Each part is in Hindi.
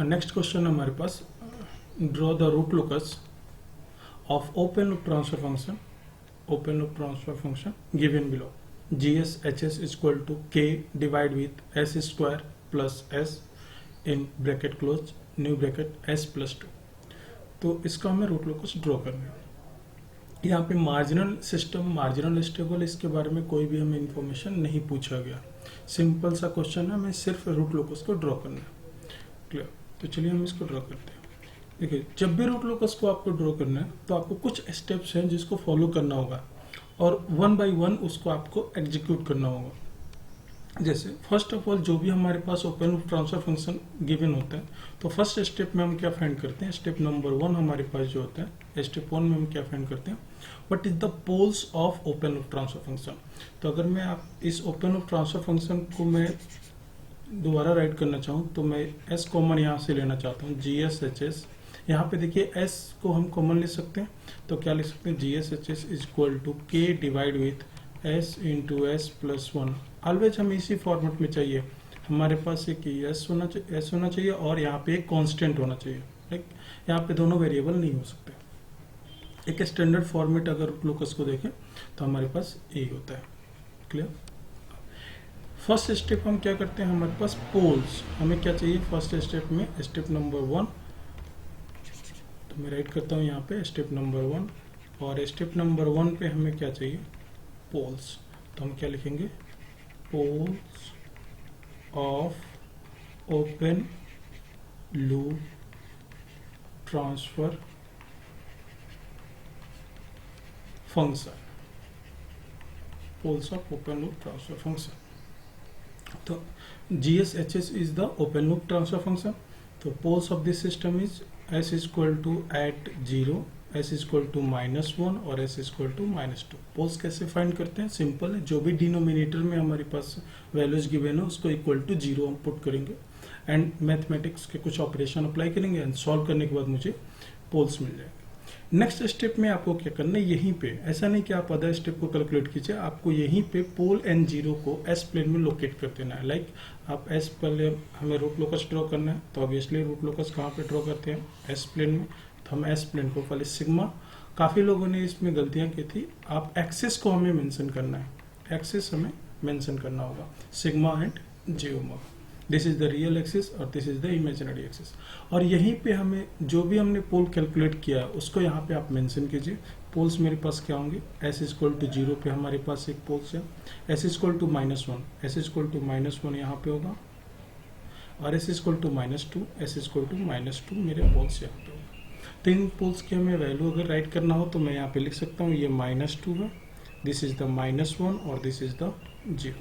नेक्स्ट क्वेश्चन हमारे पास, draw the root locus of open loop transfer function given below GS HS is equal to K divide with S square plus S in bracket close new bracket S plus 2। तो इसका हमें रूट लोकस ड्रॉ करना है। यहाँ पे मार्जिनल सिस्टम, मार्जिनल स्टेबल, इसके बारे में कोई भी हमें इंफॉर्मेशन नहीं पूछा गया। सिंपल सा क्वेश्चन है, हमें सिर्फ रूट लोकस को ड्रॉ करना है। क्लियर? तो चलिए हम इसको ड्रॉ करते हैं। देखिए, जब भी रूट लोकस को आपको ड्रॉ करना है तो आपको कुछ स्टेप्स हैं जिसको फॉलो करना होगा और वन बाय वन उसको आपको एग्जीक्यूट करना होगा। जैसे फर्स्ट ऑफ ऑल जो भी हमारे पास open loop transfer function given होता है तो फर्स्ट स्टेप में हम क्या फाइंड करते हैं, स्टेप नंबर 1 हमारे पास जो होता है, स्टेप 1 में हम क्या फाइंड करते हैं, what is the poles of open loop transfer function. तो अगर मैं आप इस ओपन लूप ट्रांसफर फंक्शन को मैं दोबारा राइट करना चाहूँ तो मैं एस कॉमन यहाँ से लेना चाहता हूँ, GS HS। यहाँ पे देखिए एस को हम कॉमन ले सकते हैं, तो क्या लिख सकते हैं, GS HS is equal to K divide with S into S plus 1। Always हमें इसी फॉर्मेट में चाहिए, हमारे पास एक S होना चाहिए और यहाँ पे एक कांस्टेंट होना चाहिए। राइट, यहाँ पे दोनों वेरिएबल नहीं हो सकते। एक स्टैंडर्ड फॉर्मेट अगर रूट लोकस को देखें तो हमारे पास यही होता है। क्लियर? फर्स्ट स्टेप हम क्या करते हैं, हमारे पास पोल्स हमें क्या चाहिए फर्स्ट स्टेप में, स्टेप नंबर 1। तो मैं राइट करता हूँ यहाँ पे स्टेप नंबर 1 और स्टेप नंबर 1 पे हमें क्या चाहिए, पोल्स। तो हम क्या लिखेंगे, poles of open loop transfer function, poles of open loop transfer function. तो GS HS is the open loop transfer function. तो poles of this system is S is equal to at 0, S is equal to -1 और S is equal to -2। Poles कैसे फाइंड करते हैं, सिंपल है, जो भी डिनोमिनेटर में हमारे पास वैल्यूज गिवन है उसको इक्वल टू 0 हम पुट करेंगे एंड मैथमेटिक्स के कुछ ऑपरेशन अप्लाई करेंगे एंड सॉल्व करने के बाद मुझे पोल्स मिल जाएंगे। नेक्स्ट स्टेप में आपको क्या करना है, यहीं पे, ऐसा नहीं कि आप अदर स्टेप को कैलकुलेट कीजिए, आपको यहीं पे पोल एंड 0 को S प्लेन में लोकेट कर देना है। लाइक आप S पहले हमें रूट लोकस ड्रॉ करना है, तो ऑब्वियसली रूट लोकस कहाँ पे ड्रॉ करते हैं, S प्लेन में। तो हम S प्लेन को पहले सिग्मा, काफ़ी लोगों ने इसमें गलतियाँ की थी, आप एक्सिस को हमें मेंशन करना है, एक्सिस हमें मेंशन करना होगा, sigma and J omega. This is the real axis और this is the imaginary axis. और यहीं पे हमें जो भी हमने पोल कैलकुलेट किया है उसको यहाँ पे आप मेंशन कीजिए। पोल्स मेरे पास क्या होंगे, S इज इक्वल टू 0 पे हमारे पास एक पोल्स है, S is equal to -1, S is equal to -1 यहाँ पे होगा और S is equal to -2, S is equal to -2 मेरे पोल्स यहाँ पे होगा। तो इन पोल्स की हमें वैल्यू अगर राइट करना हो तो मैं यहाँ पे लिख सकता हूँ, ये -2 है, दिस इज द -1 और दिस इज द 0।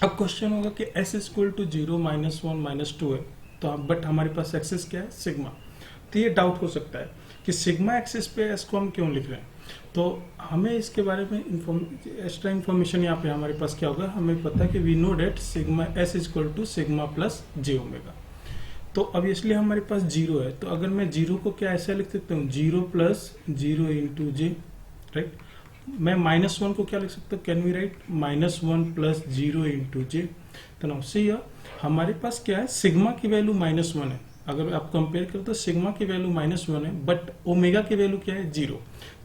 अब क्वेश्चन होगा कि S इज इक्वल टू 0, -1, -2 है, तो बट हमारे पास एक्सिस क्या है, सिग्मा। तो ये डाउट हो सकता है कि सिग्मा एक्सिस पे S को हम क्यों लिख रहे हैं। तो हमें इसके बारे में एक्स्ट्रा इन्फॉर्मेशन यहाँ पे हमारे पास क्या होगा, हमें पता है कि we know that sigma S is equal to sigma plus J omega. तो अब इसलिए हमारे पास 0 है, तो अगर मैं 0 को क्या ऐसा लिख सकता हूँ, 0 प्लस 0 इंटू J। राइट, मैं -1 को क्या लिख सकता हूँ, can we write -1 plus 0 into J। तो नाउ सी हमारे पास क्या है, सिग्मा की वैल्यू -1 है, अगर आप कंपेयर करें तो सिग्मा की वैल्यू -1 है, बट ओमेगा की वैल्यू क्या है, 0।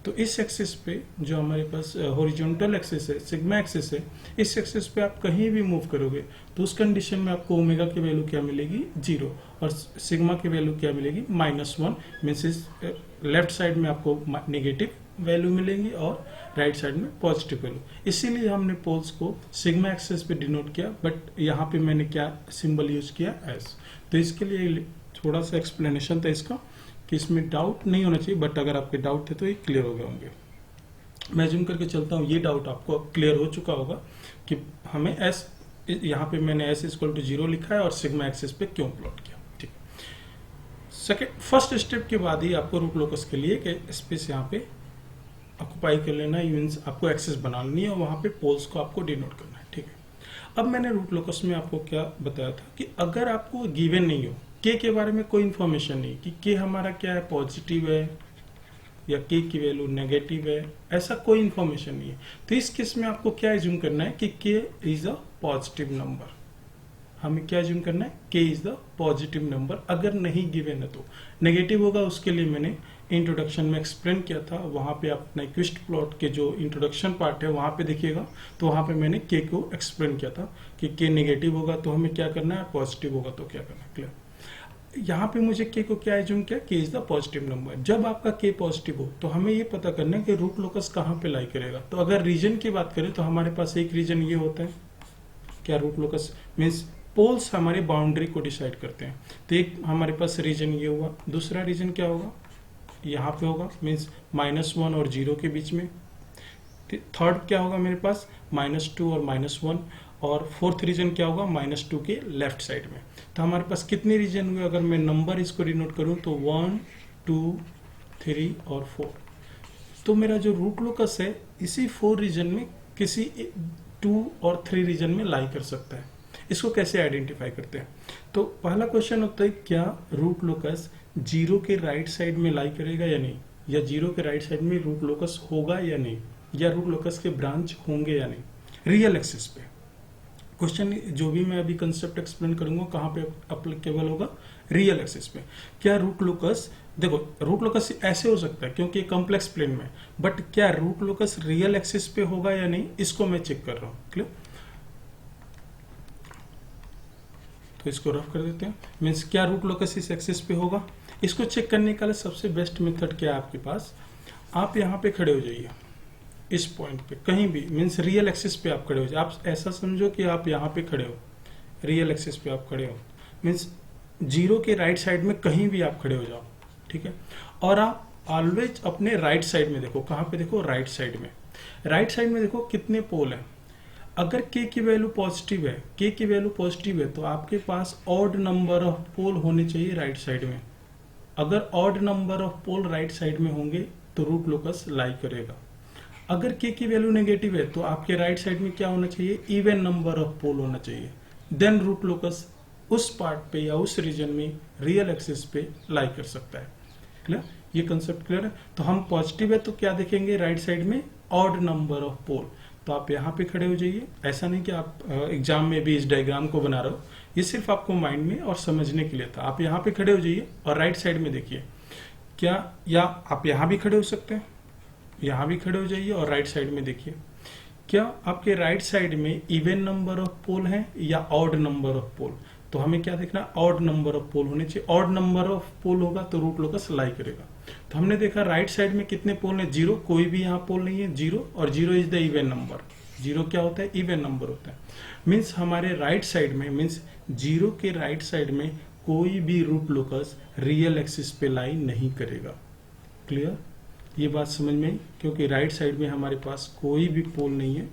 तो इस एक्सिस पे जो हमारे पास हॉरिजॉन्टल एक्सिस है, सिग्मा एक्सिस है, इस एक्सिस पे आप कहीं भी मूव करोगे तो उस कंडीशन में आपको ओमेगा की वैल्यू क्या मिलेगी, 0, और सिग्मा की वैल्यू क्या मिलेगी, -1। मीन्स इस लेफ्ट साइड में आपको नेगेटिव वैल्यू मिलेंगी और राइट साइड में पॉजिटिव वैल्यू। इसीलिए हमने पोल्स को सिग्मा एक्सिस पे डिनोट किया, बट यहाँ पे मैंने क्या सिंबल यूज किया, S। तो इसके लिए थोड़ा सा एक्सप्लेनेशन था इसका कि इसमें डाउट नहीं होना चाहिए, बट अगर आपके डाउट थे तो ये क्लियर हो गए होंगे। मैं जूम करके चलता हूँ, ये डाउट आपको क्लियर हो चुका होगा कि हमें S, यहाँ पे मैंने S इक्वल टू 0 लिखा है और सिग्मा एक्सिस पे क्यों प्लॉट किया। ठीक, सेकेंड फर्स्ट स्टेप के बाद ही आपको रूट लोकस के लिए कि स्पेस यहाँ पे ऑक्युपाई कर लेना है, मीन्स आपको एक्सेस बना लेनी है और वहाँ पे पोल्स को आपको डिनोट करना है। ठीक है, अब मैंने रूट लोकस में आपको क्या बताया था कि अगर आपको गिवन नहीं हो, K के बारे में कोई इन्फॉर्मेशन नहीं कि K हमारा क्या है, पॉजिटिव है या K की वैल्यू नेगेटिव है, ऐसा कोई इन्फॉर्मेशन नहीं है, तो इस केस में आपको क्या एज्यूम करना है कि K is a positive number. हमें क्या एज्यूम करना है, k is the positive number. अगर नहीं गिवन है तो नेगेटिव होगा, उसके लिए मैंने इंट्रोडक्शन में एक्सप्लेन किया था, वहां पे आप नाइक्विस्ट प्लॉट के जो इंट्रोडक्शन पार्ट है वहां पे देखिएगा, तो वहां पे मैंने k को एक्सप्लेन किया था कि k नेगेटिव होगा तो हमें क्या करना है, पॉजिटिव होगा तो क्या करना है। क्लियर। यहाँ पे मुझे k को क्या एज्यूम किया, k is the positive number. जब आपका k पॉजिटिव हो तो हमें ये पता करना है कि रूट लोकस कहाँ पे लाई करेगा। तो अगर रीजन की बात करें तो हमारे पास एक रीजन ये होता है, क्या रूट लोकस मीन्स पोल्स हमारे बाउंड्री को डिसाइड करते हैं। तो एक हमारे पास रीजन ये हुआ, दूसरा रीजन क्या होगा, यहाँ पे होगा मीन्स -1 और 0 के बीच में। थर्ड क्या होगा मेरे पास, -2 और -1, और फोर्थ रीजन क्या होगा, -2 के लेफ्ट साइड में। तो हमारे पास कितने रीजन हुए, अगर मैं नंबर इसको डिनोट करूं तो 1 2 3 और 4। तो मेरा जो रूट लोकस है इसी 4 रीजन में किसी 2 और 3 रीजन में लाई कर सकता है। इसको कैसे आइडेंटिफाई करते हैं, तो पहला क्वेश्चन होता है क्या रूट लोकस 0 के राइट साइड में लाई करेगा या नहीं, या 0 के राइट साइड में रूट लोकस होगा या नहीं, या रूट लोकस के ब्रांच होंगे या नहीं। रियल एक्सिस पे क्वेश्चन, जो भी मैं अभी कंसेप्ट एक्सप्लेन करूंगा कहाँ पे अप्लीकेबल होगा, रियल एक्सिस पे। क्या रूट लोकस, देखो रूट लोकस ऐसे हो सकता है क्योंकि कॉम्प्लेक्स प्लेन में, बट क्या रूट लोकस रियल एक्सिस पे होगा या नहीं, इसको मैं चेक कर रहा हूँ। क्लियर, तो इसको रफ कर देते हैं। मीन्स क्या रूट लोकस इस एक्सिस पे होगा, इसको चेक करने का सबसे बेस्ट मेथड क्या है आपके पास, आप यहाँ पे खड़े हो जाइए इस पॉइंट पे कहीं भी, मीन्स रियल एक्सिस पे आप खड़े हो जाए। आप ऐसा समझो कि आप यहाँ पे खड़े हो, रियल एक्सिस पे आप खड़े हो, मीन्स 0 के राइट साइड में कहीं भी आप खड़े हो जाओ, ठीक है। और आप ऑलवेज अपने राइट साइड में देखो, कहाँ पे देखो, राइट साइड में। राइट साइड में देखो कितने पोल हैं। अगर k की वैल्यू पॉजिटिव है, k की वैल्यू पॉजिटिव है तो आपके पास ऑड नंबर ऑफ पोल होने चाहिए राइट साइड में। अगर odd number of pole right side में होंगे तो रूट लोकस लाई करेगा। अगर k की वैल्यू नेगेटिव है तो आपके राइट साइड में क्या होना चाहिए, इवन नंबर ऑफ पोल होना चाहिए। देन रूट लोकस उस पार्ट पे या उस रीजन में रियल एक्सिस पे लाई कर सकता है। क्लियर, ये कंसेप्ट क्लियर है। तो हम पॉजिटिव है तो क्या देखेंगे, राइट साइड में ऑड नंबर ऑफ पोल। तो आप यहाँ पे खड़े हो जाइए। ऐसा नहीं कि आप एग्जाम में भी इस डायग्राम को बना रहे हो, ये सिर्फ आपको माइंड में और समझने के लिए था। आप यहाँ पे खड़े हो जाइए और राइट साइड में देखिए क्या, या आप यहाँ भी खड़े हो सकते हैं, यहाँ भी खड़े हो जाइए और राइट साइड में देखिए क्या आपके राइट साइड में इवन नंबर ऑफ पोल है या ऑड नंबर ऑफ पोल। तो हमें क्या देखना, ऑड नंबर ऑफ पोल होने चाहिए। ऑड नंबर ऑफ पोल होगा तो रूट लोकस लाई करेगा। तो हमने देखा राइट साइड में कितने पोल है, 0, कोई भी यहाँ पोल नहीं है, 0, और 0 इज द इवन नंबर। 0 क्या होता है, इवन नंबर होता है। मीन्स हमारे राइट साइड में, मीन्स 0 के राइट साइड में कोई भी रूट लोकस रियल एक्सिस पे लाई नहीं करेगा। क्लियर, ये बात समझ में आई। क्योंकि राइट साइड में हमारे पास कोई भी पोल नहीं है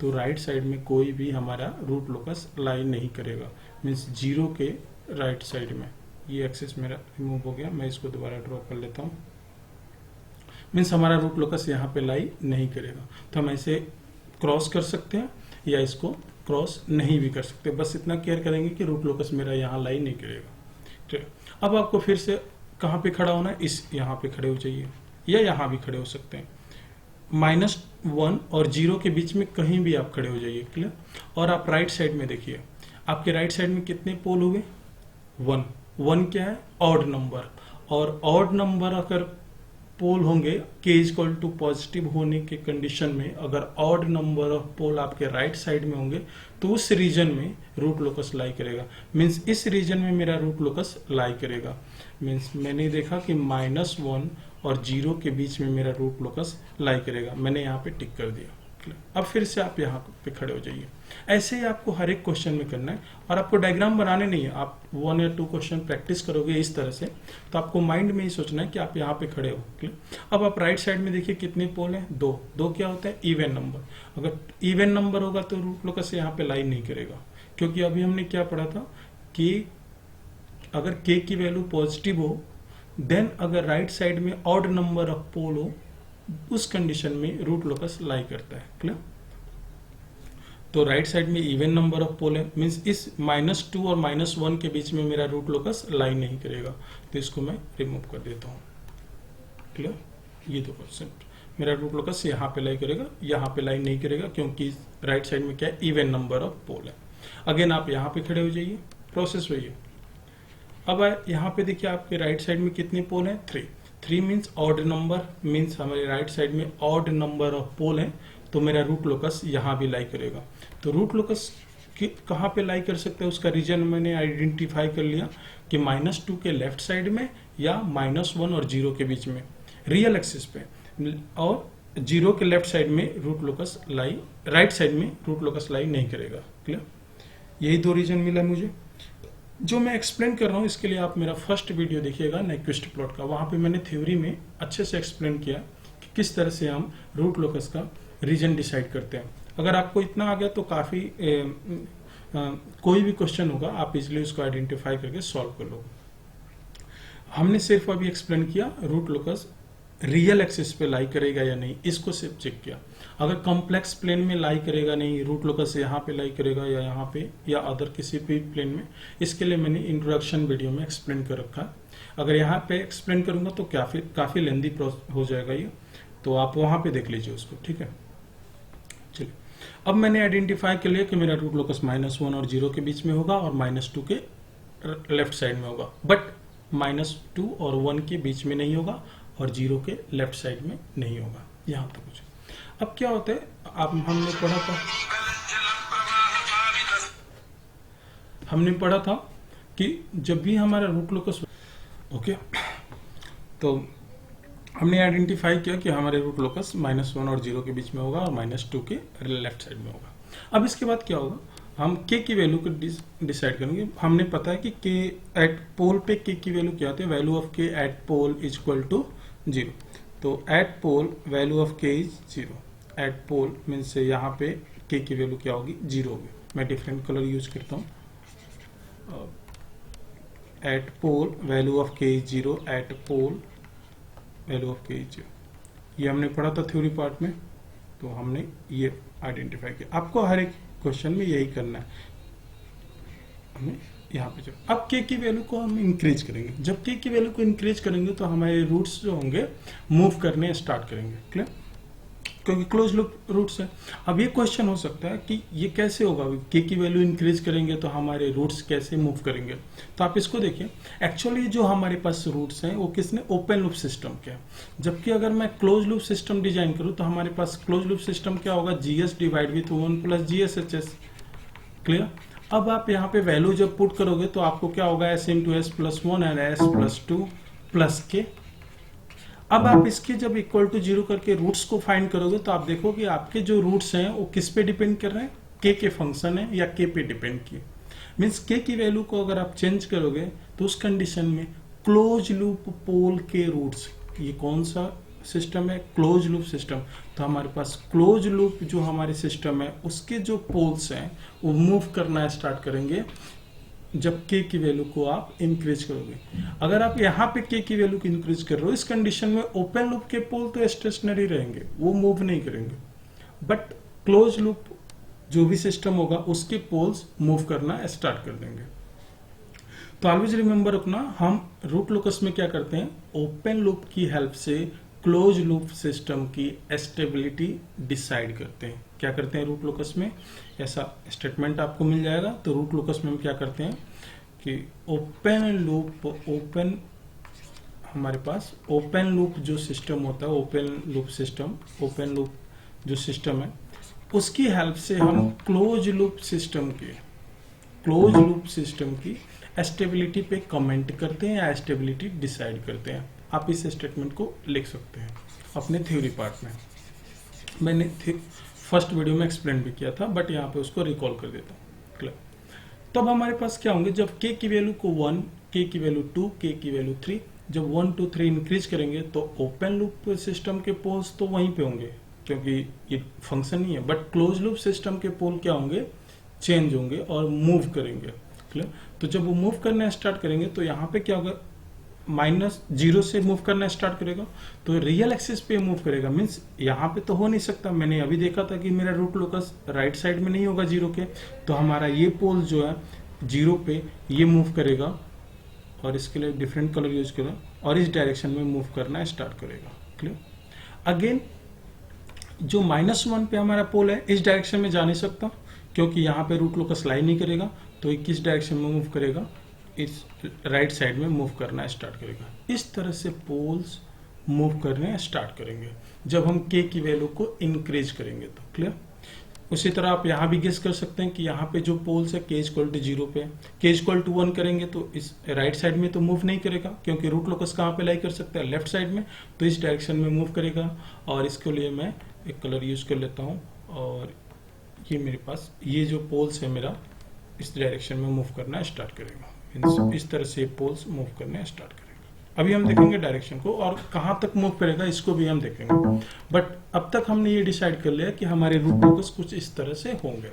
तो राइट साइड में कोई भी हमारा रूट लोकस लाई नहीं करेगा। मीन्स 0 के राइट साइड में, ये एक्सिस मेरा रिमूव हो गया, मैं इसको दोबारा ड्रॉ कर लेता हूँ। मीन्स हमारा रूट लोकस यहाँ पे लाई नहीं करेगा। तो हम ऐसे क्रॉस कर सकते हैं या इसको क्रॉस नहीं भी कर सकते। बस इतना केयर करेंगे कि रूट लोकस मेरा यहाँ लाई नहीं करेगा। ठीक, अब आपको फिर से कहाँ पे खड़ा होना है, इस यहाँ पे खड़े हो जाइए या यहाँ भी खड़े हो सकते हैं। -1 और 0 के बीच में कहीं भी आप खड़े हो जाइए। क्लियर, और आप राइट साइड में देखिए आपके राइट साइड में कितने पोल हुए, 1। 1 क्या है, ऑड नंबर। और ऑड नंबर अगर पोल होंगे, k इक्वल टू पॉजिटिव होने के कंडीशन में अगर ऑड नंबर ऑफ पोल आपके राइट साइड में होंगे तो उस रीजन में रूट लोकस लाई करेगा। मीन्स इस रीजन में मेरा रूट लोकस लाई करेगा। मीन्स मैंने देखा कि -1 और 0 के बीच में मेरा रूट लोकस लाई करेगा, मैंने यहाँ पे टिक कर दिया। अब फिर से आप यहाँ पे खड़े हो जाइए। ऐसे ही आपको हर एक क्वेश्चन में करना है, और आपको डायग्राम बनाने नहीं है। आप 1 या 2 क्वेश्चन प्रैक्टिस करोगे इस तरह से, तो आपको माइंड में ही सोचना है कि आप यहाँ पे खड़े हो। अब आप राइट साइड में देखिए कितने पोल हैं, 2। 2 क्या होता है, इवन नंबर। अगर इवन नंबर होगा तो रूट लोकस यहाँ पे लाई नहीं करेगा, क्योंकि अभी हमने क्या पढ़ा था कि अगर k की वैल्यू पॉजिटिव हो, देन अगर राइट साइड में ऑड नंबर ऑफ पोल हो, उस कंडीशन में रूट लोकस लाई करता है। क्लियर, तो राइट साइड में इवन नंबर ऑफ पोल है, मींस इस -2 और -1 के बीच में मेरा रूट लोकस लाई नहीं करेगा। तो इसको मैं रिमूव कर देता हूँ। क्लियर, ये 2%, मेरा रूट लोकस यहाँ पे लाई करेगा, यहाँ पे लाई नहीं करेगा, क्योंकि राइट साइड में क्या है, इवन नंबर ऑफ पोल है। अगेन आप यहाँ पे खड़े हो जाइए, प्रोसेस वही है। अब यहाँ पे देखिए आपके राइट साइड में कितने पोल हैं, 3 मीन्स ऑड नंबर, मीन्स हमारे राइट साइड में ऑड नंबर ऑफ पोल हैं, तो मेरा रूट लोकस यहाँ भी लाई करेगा। तो रूट लोकस कहाँ पे लाई कर सकते हैं, उसका रीजन मैंने आइडेंटिफाई कर लिया कि -2 के लेफ्ट साइड में या -1 और 0 के बीच में रियल एक्सिस पे, और 0 के लेफ्ट साइड में रूट लोकस लाई, राइट साइड में रूट लोकस लाई नहीं करेगा। क्लियर, यही 2 रीजन मिला मुझे। जो मैं एक्सप्लेन कर रहा हूँ इसके लिए आप मेरा फर्स्ट वीडियो देखिएगा नाइक्विस्ट प्लॉट का, वहाँ पे मैंने थ्योरी में अच्छे से एक्सप्लेन किया कि किस तरह से हम रूट लोकस का रीजन डिसाइड करते हैं। अगर आपको इतना आ गया तो काफ़ी कोई भी क्वेश्चन होगा आप इजिली उसको आइडेंटिफाई करके सॉल्व कर लो। हमने सिर्फ अभी एक्सप्लेन किया रूट लोकस रियल एक्सिस पे लाई करेगा या नहीं, इसको सिर्फ चेक किया। अगर कॉम्प्लेक्स प्लेन में लाई करेगा नहीं, रूट लोकस यहाँ पे लाई करेगा या यहाँ पे या अदर किसी भी प्लेन में, इसके लिए मैंने इंट्रोडक्शन वीडियो में एक्सप्लेन कर रखा है। अगर यहाँ पे एक्सप्लेन करूंगा तो काफी लेंदी हो जाएगा ये, तो आप वहां पे देख लीजिए उसको, ठीक है। चलिए, अब मैंने आइडेंटिफाई कर लिया कि मेरा रूट लोकस -1 और 0 के बीच में होगा और -2 के लेफ्ट साइड में होगा, बट -2 और 1 के बीच में नहीं होगा और 0 के लेफ्ट साइड में नहीं होगा। यहाँ तक कुछ। अब क्या होता है, हमने पढ़ा था कि जब भी हमारा रूट लोकस, ओके, तो हमने आइडेंटिफाई किया कि हमारे रूट लोकस -1 और 0 के बीच में होगा और -2 के लेफ्ट साइड में होगा। अब इसके बाद क्या होगा, हम k की वैल्यू को डिसाइड करेंगे। हमने पता है कि k एट पोल पे k की वैल्यू क्या होती है, value of k at pole is equal to 0। तो at pole value of k is 0। At pole means यहाँ पे k की वैल्यू क्या होगी, 0 होगी। मैं डिफरेंट कलर यूज करता हूँ। At pole value of k is 0, at pole value of k is 0। ये हमने पढ़ा था थ्योरी पार्ट में, तो हमने ये आइडेंटिफाई किया। आपको हर एक क्वेश्चन में यही करना है। हमें यहाँ पे अब k की वैल्यू को हम इंक्रीज करेंगे। जब k की वैल्यू को इंक्रीज करेंगे तो हमारे रूट्स जो होंगे मूव करने स्टार्ट करेंगे। क्लियर, क्योंकि क्लोज लूप रूट्स है। अब ये क्वेश्चन हो सकता है कि ये कैसे होगा, k की वैल्यू इंक्रीज करेंगे तो हमारे रूट्स कैसे मूव करेंगे। तो आप इसको देखिए, एक्चुअली जो हमारे पास रूट्स हैं वो किसने, ओपन लूप सिस्टम के हैं। जबकि अगर मैं क्लोज लूप सिस्टम डिजाइन करूँ तो हमारे पास क्लोज लूप सिस्टम क्या होगा, GS divide with 1 plus GSHS। Clear, अब आप यहाँ पे वैल्यू जब पुट करोगे तो आपको क्या होगा, S into S plus 1 and S plus 2 plus K। अब आप इसके जब इक्वल टू 0 करके रूट्स को फाइंड करोगे तो आप देखोगे आपके जो रूट्स हैं वो किस पे डिपेंड कर रहे हैं, k के फंक्शन है या k पे डिपेंड किए। मीन्स k की वैल्यू को अगर आप चेंज करोगे तो उस कंडीशन में क्लोज लूप पोल के रूट्स, ये कौन सा सिस्टम है, क्लोज लूप सिस्टम। तो हमारे पास क्लोज लूप जो हमारे सिस्टम है उसके जो पोल्स हैं वो मूव करना स्टार्ट करेंगे जब k की वैल्यू को आप इंक्रीज करोगे। अगर आप यहाँ पे k की वैल्यू को इंक्रीज कर रहे हो, इस कंडीशन में ओपन लूप के पोल तो स्टेशनरी रहेंगे, वो मूव नहीं करेंगे, बट क्लोज लूप जो भी सिस्टम होगा उसके पोल्स मूव करना स्टार्ट कर देंगे। तो ऑलवेज रिमेंबर रखना, हम रूट लोकस में क्या करते हैं, ओपन लूप की हेल्प से क्लोज लूप सिस्टम की स्टेबिलिटी डिसाइड करते हैं। क्या करते हैं रूट लोकस में, ऐसा स्टेटमेंट आपको मिल जाएगा। तो रूट लोकस में हम क्या करते हैं कि हमारे पास ओपन लूप जो सिस्टम होता है, ओपन लूप जो सिस्टम है उसकी हेल्प से हम क्लोज लूप सिस्टम की स्टेबिलिटी पे कमेंट करते हैं या स्टेबिलिटी डिसाइड करते हैं। आप इस स्टेटमेंट को लिख सकते हैं अपने थ्योरी पार्ट में। मैंने फर्स्ट वीडियो में एक्सप्लेन भी किया था, बट यहाँ पे उसको रिकॉल कर देता हूँ। क्लियर, तब हमारे पास क्या होंगे, जब k की वैल्यू को 1, k की वैल्यू 2, k की वैल्यू 3, जब 1 2 3 इंक्रीज करेंगे तो ओपन लूप सिस्टम के पोल्स तो वहीं पे होंगे क्योंकि ये फंक्शन नहीं है, बट क्लोज लूप सिस्टम के पोल क्या होंगे, चेंज होंगे और मूव करेंगे। क्लियर, तो जब वो मूव करना स्टार्ट करेंगे तो यहाँ पे क्या होगा, -0 से मूव करना स्टार्ट करेगा तो रियल एक्सिस पे मूव करेगा। मीन्स यहाँ पे तो हो नहीं सकता, मैंने अभी देखा था कि मेरा रूट लोकस राइट साइड में नहीं होगा 0 के, तो हमारा ये पोल जो है 0 पे ये मूव करेगा और इसके लिए डिफरेंट कलर यूज करेगा और इस डायरेक्शन में मूव करना स्टार्ट करेगा। क्लियर, अगेन जो -1 पे हमारा पोल है इस डायरेक्शन में जा नहीं सकता क्योंकि यहाँ पे रूट लोकस लाई नहीं करेगा तो ये किस डायरेक्शन में मूव करेगा, इस राइट साइड में मूव करना स्टार्ट करेगा। इस तरह से पोल्स मूव करने स्टार्ट करेंगे जब हम के की वैल्यू को इंक्रीज करेंगे तो। क्लियर। उसी तरह आप यहाँ भी गेस कर सकते हैं कि यहाँ पे जो पोल्स है के इक्वल टू 0 पे, के इक्वल टू 1 करेंगे तो इस राइट साइड में तो मूव नहीं करेगा क्योंकि रूट लोकस कहाँ पे लाई कर सकता है, लेफ्ट साइड में, तो इस डायरेक्शन में मूव करेगा। और इसके लिए मैं एक कलर यूज कर लेता हूँ और ये मेरे पास ये जो पोल्स है मेरा इस डायरेक्शन में मूव करना स्टार्ट करेगा। इस तरह से पोल्स मूव करने स्टार्ट करेगा। अभी हम देखेंगे डायरेक्शन को और कहाँ तक मूव करेगा इसको भी हम देखेंगे। बट अब तक हमने ये डिसाइड कर लिया कि हमारे रूट लोकस कुछ इस तरह से होंगे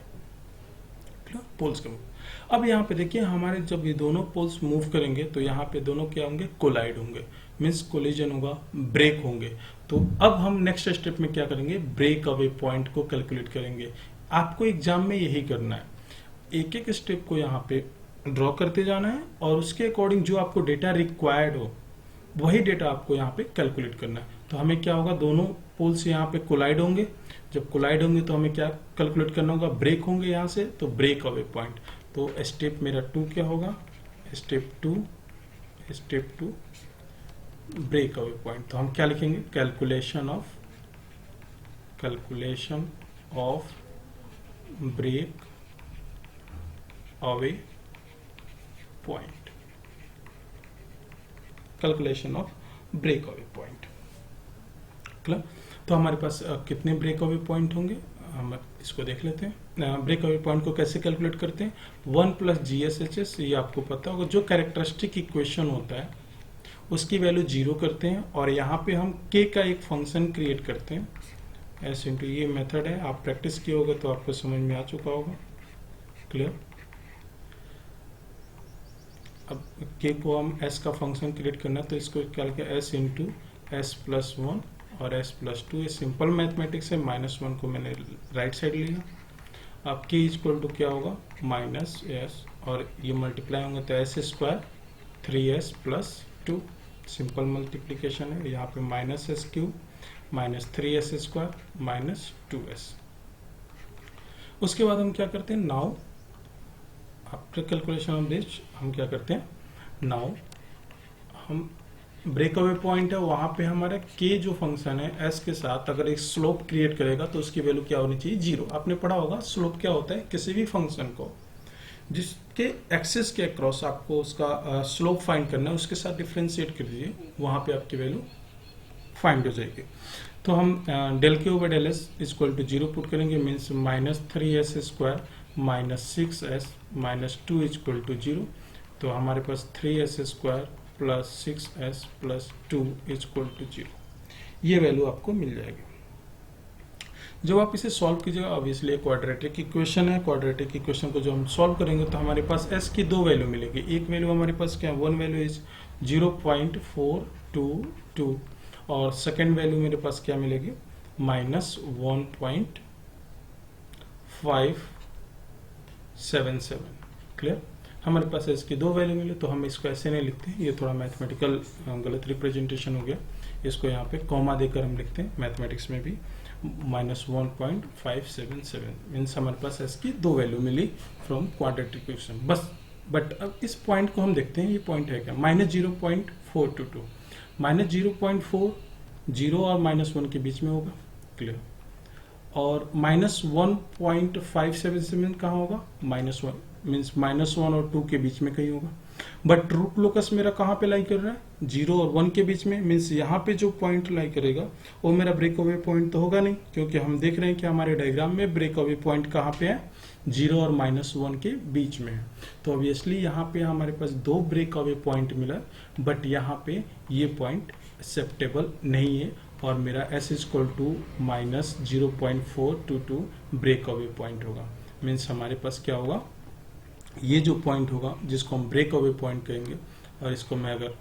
पोल्स के मूव। अब यहाँ पे देखिए हमारे जब ये दोनों पोल्स मूव करेंगे तो यहाँ पे दोनों क्या होंगे, कोलाइड होंगे, मीन्स कोलिजन होगा, ब्रेक होंगे। तो अब हम नेक्स्ट स्टेप में क्या करेंगे, ब्रेक अवे पॉइंट को कैलकुलेट करेंगे। आपको एग्जाम में यही करना है, एक एक स्टेप को यहाँ पे ड्रॉ करते जाना है और उसके अकॉर्डिंग जो आपको डेटा रिक्वायर्ड हो वही डेटा आपको यहाँ पे कैलकुलेट करना है। तो हमें क्या होगा, दोनों पोल्स यहाँ पे कोलाइड होंगे, जब कोलाइड होंगे तो हमें क्या कैलकुलेट करना होगा, ब्रेक होंगे यहाँ से, तो ब्रेक अवे पॉइंट। तो स्टेप मेरा 2 क्या होगा, स्टेप 2 ब्रेक अवे पॉइंट। तो हम क्या लिखेंगे, calculation of break away point, calculation of break away point. Clear. तो हमारे पास कितने ब्रेक अवे पॉइंट होंगे, हम इसको देख लेते हैं। ब्रेक अवे पॉइंट को कैसे कैलकुलेट करते हैं, 1 प्लस GSHS, ये आपको पता होगा, जो कैरेक्टरिस्टिक इक्वेशन होता है उसकी वैल्यू 0 करते हैं और यहाँ पे हम k का एक फंक्शन क्रिएट करते हैं एस इंटू, ये मेथड है, आप प्रैक्टिस किए होगा तो आपको समझ में आ चुका होगा। क्लियर। अब k को हम s का फंक्शन क्रिएट करना है तो इसको क्या लिखा, s इंटू s+1 और s+2, ये सिंपल मैथमेटिक्स है, -1 को मैंने राइट साइड लिया। अब k इक्वल टू क्या होगा, -s और ये मल्टीप्लाई होंगे तो s² 3s+2, सिंपल मल्टीप्लीकेशन है। यहाँ पे -s³ -3s² -2s। उसके बाद हम क्या करते हैं, now after calculation of this हम क्या करते हैं, नाउ हम ब्रेक अवे पॉइंट है वहां पे हमारा k जो फंक्शन है s के साथ अगर एक स्लोप क्रिएट करेगा तो उसकी वैल्यू क्या होनी चाहिए, 0। आपने पढ़ा होगा स्लोप क्या होता है, किसी भी फंक्शन को जिसके एक्सिस के अक्रॉस आपको उसका स्लोप फाइंड करना है उसके साथ डिफ्रेंशिएट कर दीजिए, वहां पे आपकी वैल्यू फाइंड हो जाएगी। तो हम del k over del s equal to 0 put करेंगे, means -3s² -6s -2 equal to 0। तो हमारे पास 3s² plus 6s plus 2 equal to 0, ये वैल्यू आपको मिल जाएगी। जब आप इसे सॉल्व कीजिएगा, ऑब्वियसली क्वाड्रेटिक इक्वेशन है, क्वाड्रेटिक इक्वेशन को जो हम सॉल्व करेंगे तो हमारे पास s की 2 वैल्यू मिलेगी। एक वैल्यू हमारे पास क्या है, 1 वैल्यू इज 0.422 और सेकेंड वैल्यू मेरे पास क्या मिलेगी, -1.577। क्लियर। हमारे पास इसकी 2 वैल्यू मिले तो हम इसको ऐसे नहीं लिखते, ये थोड़ा मैथमेटिकल गलत रिप्रेजेंटेशन हो गया, इसको यहाँ पे कॉमा देकर हम लिखते हैं मैथमेटिक्स में भी, -1.577 मीन्स हमारे पास इसकी 2 वैल्यू मिली फ्रॉम क्वाड्रेटिक इक्वेशन बस। बट अब इस पॉइंट को हम देखते हैं, ये पॉइंट है क्या, -0.422, -0.4 0 और -1 के बीच में होगा। क्लियर। और -1.577 कहाँ होगा, -1 मीन्स -1 और 2 के बीच में कहीं होगा। बट रूट लोकस मेरा कहाँ पे लाई कर रहा है, 0 और 1 के बीच में, मीन्स यहाँ पे जो पॉइंट लाई करेगा वो मेरा ब्रेक अवे पॉइंट तो होगा नहीं, क्योंकि हम देख रहे हैं कि हमारे डायग्राम में ब्रेक अवे पॉइंट कहाँ पे है, 0 और -1 के बीच में है। तो ऑब्वियसली यहाँ पे हमारे पास 2 ब्रेक अवे पॉइंट मिला, बट यहाँ पे ये पॉइंट एक्सेप्टेबल नहीं है और मेरा s equal to -0.422 break away point होगा। मीन्स हमारे पास क्या होगा, ये जो पॉइंट होगा जिसको हम ब्रेक अवे पॉइंट कहेंगे, और इसको मैं अगर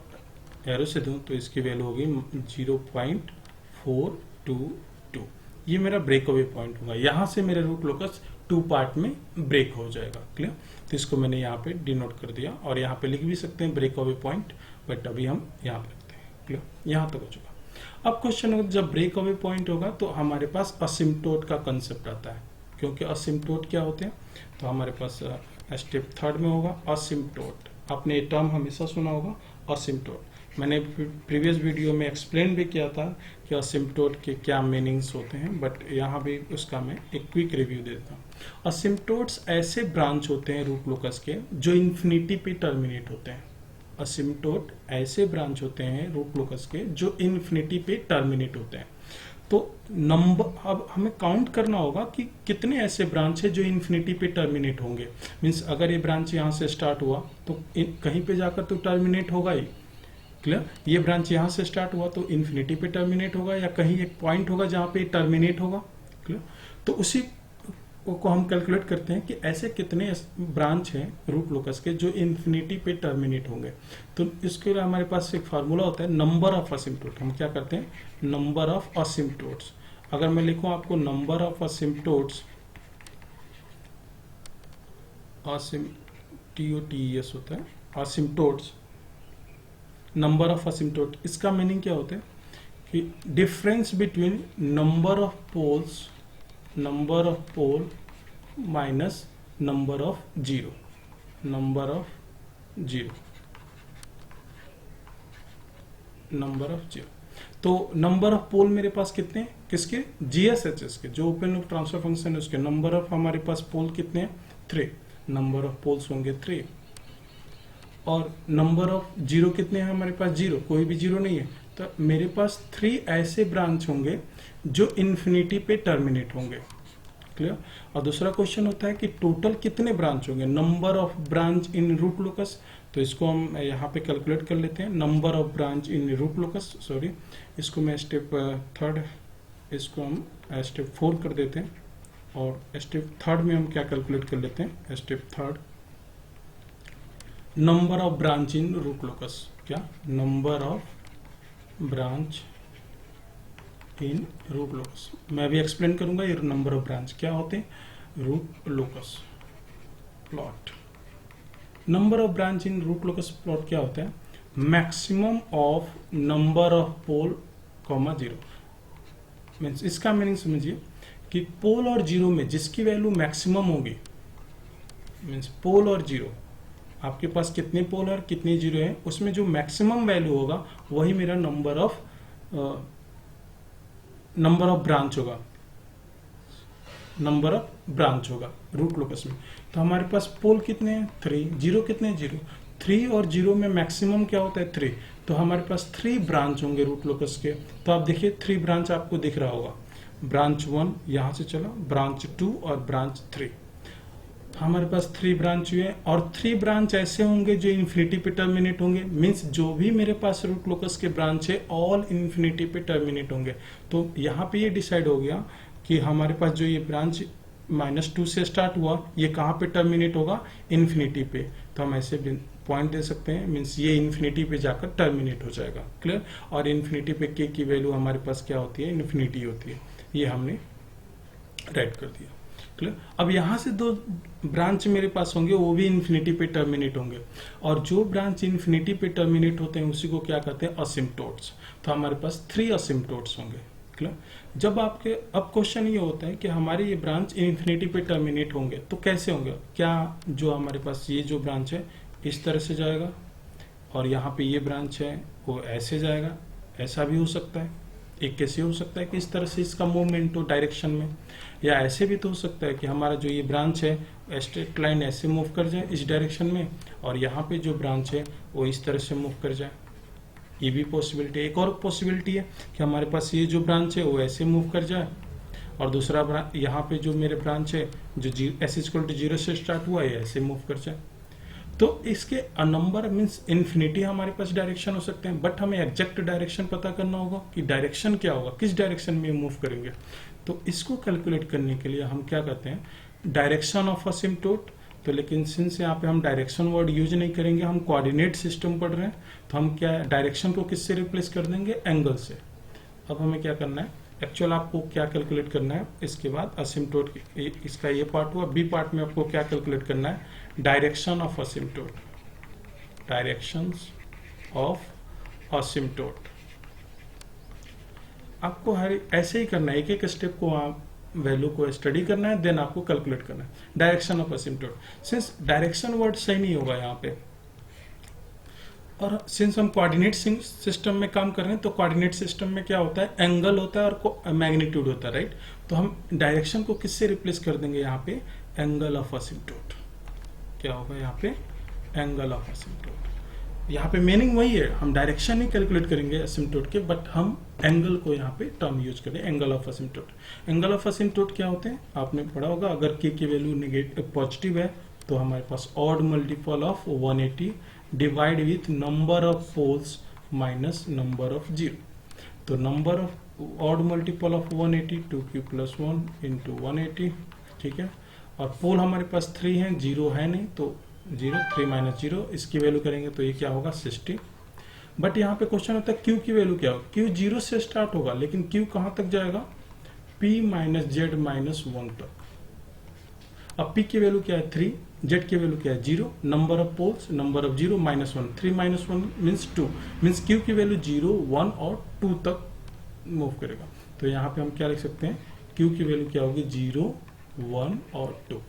एरो से दूं तो इसकी वैल्यू होगी 0.422, ये मेरा ब्रेक अवे पॉइंट होगा। यहाँ से मेरे रूट लोकस 2 पार्ट में ब्रेक हो जाएगा। क्लियर। तो इसको मैंने यहाँ पे डिनोट कर दिया और यहाँ पे लिख भी सकते हैं ब्रेक अवे पॉइंट, बट अभी हम यहाँ पे लिखते हैं। क्लियर, यहाँ तक हो चुका। अब क्वेश्चन होगा, जब ब्रेक अवे पॉइंट होगा तो हमारे पास असिम्प्टोट का कंसेप्ट आता है। क्योंकि असिम्प्टोट क्या होते हैं, तो हमारे पास स्टेप थर्ड में होगा असिम्प्टोट। आपने ये टर्म हमेशा सुना होगा असिम्प्टोट। मैंने प्रीवियस वीडियो में एक्सप्लेन भी किया था कि असिम्प्टोट के क्या मीनिंग्स होते हैं, बट यहाँ भी उसका मैं एक क्विक रिव्यू देता हूँ। असिम्प्टोट्स ऐसे ब्रांच होते हैं रूट लोकस के जो इन्फिनिटी पे टर्मिनेट होते हैं। असिम्प्टोट ऐसे ब्रांच होते हैं रूट लोकस के जो इन्फिनिटी पे टर्मिनेट होते हैं। तो नंबर अब हमें काउंट करना होगा कि कितने ऐसे ब्रांच है जो इन्फिनिटी पे टर्मिनेट होंगे। मीन्स अगर ये ब्रांच यहाँ से स्टार्ट हुआ तो कहीं पे जाकर तो टर्मिनेट होगा ही, क्लियर। ये ब्रांच यहाँ से स्टार्ट हुआ तो इन्फिनिटी पे टर्मिनेट होगा, या कहीं एक पॉइंट होगा जहाँ पे टर्मिनेट होगा, क्लियर। तो उसी को हम कैलकुलेट करते हैं कि ऐसे कितने ब्रांच हैं रूट लोकस के जो इन्फिनिटी पे टर्मिनेट होंगे। तो इसके लिए हमारे पास एक फार्मूला होता है नंबर ऑफ असिम्प्टोट। हम क्या करते हैं, नंबर ऑफ असिम्प्टोट्स। अगर मैं लिखूं आपको नंबर ऑफ असिम्प्टोट्स, TOTES होता है असिम्प्टोट्स, नंबर ऑफ असिम्प्टोट, इसका मीनिंग क्या होता है कि difference between number of poles, number of pole minus number of zero, number of zero, number of zero. तो नंबर ऑफ पोल मेरे पास कितने हैं, किसके, GSHS के, जो ओपन लूप ट्रांसफर फंक्शन है उसके। नंबर ऑफ हमारे पास पोल कितने हैं, 3, नंबर ऑफ पोल्स होंगे 3। और नंबर ऑफ जीरो कितने हैं हमारे पास, 0, कोई भी जीरो नहीं है। तो मेरे पास 3 ऐसे ब्रांच होंगे जो इन्फिनिटी पे टर्मिनेट होंगे, क्लियर। और दूसरा क्वेश्चन होता है कि टोटल कितने ब्रांच होंगे, number of branch in root locus. तो इसको हम यहाँ पे कैलकुलेट कर लेते हैं, number of branch in root locus, sorry इसको मैं स्टेप थर्ड, इसको हम स्टेप 4 कर देते हैं। और स्टेप थर्ड में हम क्या कैलकुलेट कर लेते हैं, step third number of branch in root locus, क्या, number of branch in root locus. मैं भी एक्सप्लेन करूंगा ये नंबर ऑफ ब्रांच क्या होते हैं, root locus plot. Number of branch in root locus plot क्या होता है, maximum of number of pole comma zero. Means इसका मीनिंग समझिए कि पोल और जीरो में जिसकी वैल्यू मैक्सिमम होगी, मीन्स पोल और जीरो, आपके पास कितने पोल और कितने जीरो है, उसमें जो मैक्सिमम वैल्यू होगा वही मेरा नंबर ऑफ ब्रांच होगा, नंबर ऑफ ब्रांच होगा रूट लोकस में। तो हमारे पास पोल कितने हैं, 3, जीरो कितने हैं, 0। 3 और 0 में मैक्सिमम क्या होता है, 3। तो हमारे पास 3 ब्रांच होंगे रूट लोकस के। तो आप देखिए 3 ब्रांच आपको दिख रहा होगा, ब्रांच 1 यहां से चला, ब्रांच 2 और ब्रांच 3। हमारे पास 3 ब्रांच हुए, और 3 ब्रांच ऐसे होंगे जो इन्फिनिटी पे टर्मिनेट होंगे। मीन्स जो भी मेरे पास रूट लोकस के ब्रांच है ऑल इन्फिनिटी पे टर्मिनेट होंगे। तो यहाँ पे ये डिसाइड हो गया कि हमारे पास जो ये ब्रांच -2 से स्टार्ट हुआ ये कहाँ पे टर्मिनेट होगा, इन्फिनिटी पे। तो हम ऐसे पॉइंट दे सकते हैं, मीन्स ये इन्फिनिटी पे जाकर टर्मिनेट हो जाएगा, क्लियर। और इन्फिनिटी पे के की वैल्यू हमारे पास क्या होती है, इन्फिनिटी होती है। ये हमने राइट कर दिया, क्लियर। अब यहाँ से 2 ब्रांच मेरे पास होंगे, वो भी इन्फिनिटी पे टर्मिनेट होंगे। और जो ब्रांच इन्फिनिटी पे टर्मिनेट होते हैं उसी को क्या कहते हैं, असिम्प्टोट्स। तो हमारे पास 3 असिम्प्टोट्स होंगे, क्लियर। जब आपके अब क्वेश्चन ये होता है कि हमारे ये ब्रांच इन्फिनिटी पे टर्मिनेट होंगे तो कैसे होंगे, क्या जो हमारे पास ये जो ब्रांच है इस तरह से जाएगा, और यहाँ पे ये ब्रांच है वो ऐसे जाएगा, ऐसा भी हो सकता है। एक कैसे हो सकता है कि इस तरह से इसका मूवमेंट हो डायरेक्शन में, या ऐसे भी तो हो सकता है कि हमारा जो ये ब्रांच है स्ट्रेट लाइन ऐसे मूव कर जाए इस डायरेक्शन में, और यहाँ पे जो ब्रांच है वो इस तरह से मूव कर जाए। ये भी पॉसिबिलिटी है। एक और पॉसिबिलिटी है कि हमारे पास ये जो ब्रांच है वो ऐसे मूव कर जाए, और दूसरा यहाँ पे जो मेरे ब्रांच है जो S=0 से स्टार्ट हुआ है ऐसे मूव कर जाए। तो इसके नंबर मीन्स इन्फिनिटी हमारे पास डायरेक्शन हो सकते हैं, बट हमें एग्जैक्ट डायरेक्शन पता करना होगा कि डायरेक्शन क्या होगा, किस डायरेक्शन में मूव करेंगे। तो इसको कैलकुलेट करने के लिए हम क्या कहते हैं, डायरेक्शन ऑफ असिम्प्टोट। तो लेकिन सिंस यहाँ पे हम डायरेक्शन वर्ड यूज नहीं करेंगे, हम कोऑर्डिनेट सिस्टम पढ़ रहे हैं, तो हम क्या डायरेक्शन को किससे रिप्लेस कर देंगे, एंगल से। अब हमें क्या करना है, एक्चुअल आपको क्या कैलकुलेट करना है, इसके बाद असिम्प्टोट इसका ये पार्ट हुआ। बी पार्ट में आपको क्या कैलकुलेट करना है, डायरेक्शन ऑफ असिम्प्टोट, डायरेक्शंस ऑफ असिम्प्टोट। आपको हर ऐसे ही करना है, एक एक स्टेप को आप वैल्यू को स्टडी करना है, देन आपको कैलकुलेट करना है direction of asymptote. Since direction word सही नहीं होगा यहाँ पे, और सिंस हम कोऑर्डिनेट सिस्टम में काम कर रहे हैं, तो कोऑर्डिनेट सिस्टम में क्या होता है, एंगल होता है और मैग्नीट्यूड होता है, राइट। तो हम डायरेक्शन को किससे रिप्लेस कर देंगे यहाँ पे, एंगल ऑफ असिम्प्टोट। क्या होगा यहाँ पे, एंगल ऑफ असिम्प्टोट। यहाँ पे मीनिंग वही है, हम डायरेक्शन ही कैलकुलेट करेंगे असिम्प्टोट के, बट हम एंगल को यहाँ पे टर्म यूज करें, एंगल ऑफ असिम्प्टोट। एंगल ऑफ असिम्प्टोट क्या होते हैं आपने पढ़ा होगा, अगर k की वैल्यू नेगेटिव पॉजिटिव है तो हमारे पास odd multiple of 180 divide with number of poles minus number of zero. तो number of odd multiple of 180 2q + 1 into 180, ठीक है। और पोल हमारे पास 3 है, जीरो है नहीं, तो 0 3 - 0, इसकी वैल्यू करेंगे तो ये क्या होगा 60। बट यहाँ पे क्वेश्चन होता है q की वैल्यू क्या होगा, q 0 से स्टार्ट होगा, लेकिन q कहाँ तक जाएगा, p - z - 1 तक। अब p की वैल्यू क्या है 3, z की वैल्यू क्या है 0, number of poles number of 0 -1, 3 - 1 means 2, means q की वैल्यू 0 1 और 2 तक मूव करेगा। तो यहाँ पे हम क्या लिख सकते हैं, q की वैल्यू क्या होगी 0 1 और 2।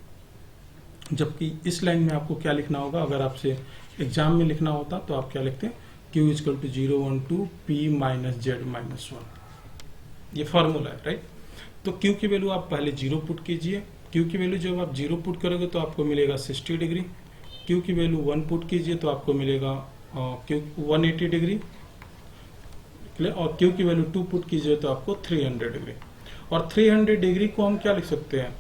जबकि इस लाइन में आपको क्या लिखना होगा, अगर आपसे एग्जाम में लिखना होता तो आप क्या लिखते हैं, q = 0 1 2 p - z - 1। ये फॉर्मूला है, राइट। तो q की वैल्यू आप पहले 0 पुट कीजिए, q की वैल्यू जब आप 0 पुट करोगे तो आपको मिलेगा 60 डिग्री। q की वैल्यू 1 पुट कीजिए तो आपको मिलेगा 180 डिग्री, और q की वैल्यू 2 पुट कीजिए तो आपको 300 डिग्री। और 300 डिग्री को हम क्या लिख सकते हैं,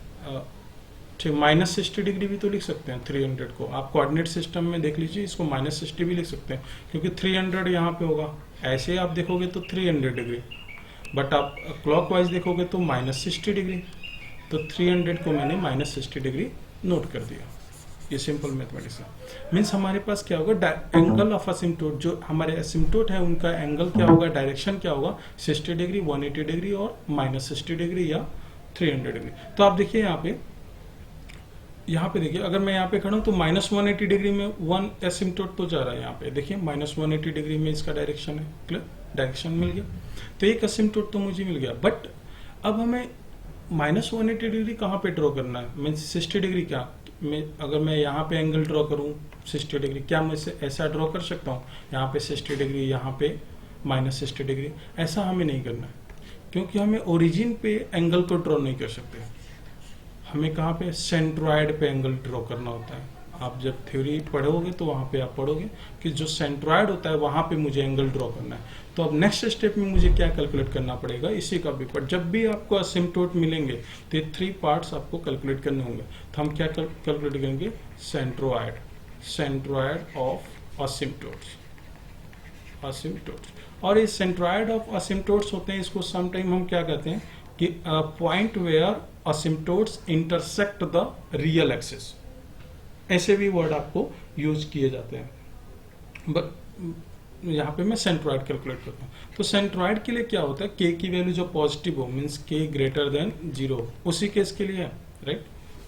-60 डिग्री भी तो लिख सकते हैं 300 को। आप कोऑर्डिनेट सिस्टम में देख लीजिए, इसको -60 भी लिख सकते हैं, क्योंकि 300 यहाँ पे होगा। ऐसे आप देखोगे तो 300 डिग्री, बट आप क्लॉकवाइज देखोगे तो -60 डिग्री। तो 300 को मैंने -60 डिग्री नोट कर दिया। ये सिंपल मैथमेटिक्स है। मीन्स हमारे पास क्या होगा, एंगल ऑफ असिम्प्टोट, जो हमारे असिम्प्टोट है उनका एंगल क्या होगा, डायरेक्शन क्या होगा, 60 डिग्री 180 डिग्री और -60 डिग्री या 300 डिग्री। तो आप देखिए यहाँ पे देखिए, अगर मैं यहाँ पे खड़ा हूँ तो -180 डिग्री में 1 एसिम्प्टोट तो जा रहा है। यहाँ पे देखिए -180 डिग्री में इसका डायरेक्शन है, क्लियर, डायरेक्शन मिल गया। तो एक एसिम्प्टोट तो मुझे मिल गया, बट अब हमें -180 डिग्री कहाँ पे ड्रॉ करना है, मीन्स 60 डिग्री क्या, अगर मैं यहाँ पे एंगल ड्रॉ करूँ 60 डिग्री, क्या मैं इसे ऐसा ड्रॉ कर सकता हूँ, यहाँ पे 60 डिग्री यहाँ पे -60 डिग्री, ऐसा हमें नहीं करना है, क्योंकि हमें ओरिजिन पे एंगल को ड्रॉ नहीं कर सकते। हमें कहाँ पे, सेंट्रॉयड पे एंगल ड्रॉ करना होता है। आप जब थ्योरी पढ़ोगे तो वहाँ पे आप पढ़ोगे कि जो सेंट्रॉयड होता है वहाँ पे मुझे एंगल ड्रॉ करना है। तो अब नेक्स्ट स्टेप में मुझे क्या कैलकुलेट करना पड़ेगा, इसी का भी। पर जब भी आपको असिम्प्टोट मिलेंगे तो ये 3 पार्ट्स आपको कैलकुलेट करने होंगे। तो हम क्या कैलकुलेट करेंगे, सेंट्रॉयड ऑफ असिम्प्टोट्स। और ये सेंट्रॉयड ऑफ असिम्प्टोट्स होते हैं, इसको समटाइम हम क्या कहते हैं कि point where asymptotes intersect the real axis, ऐसे भी वर्ड आपको यूज किए जाते हैं। बट यहाँ पे मैं सेंट्रॉयड कैलकुलेट करता हूँ। तो सेंट्रॉयड के लिए क्या होता है, k की वैल्यू जो पॉजिटिव हो, मीन्स k > 0, उसी केस के लिए है, राइट।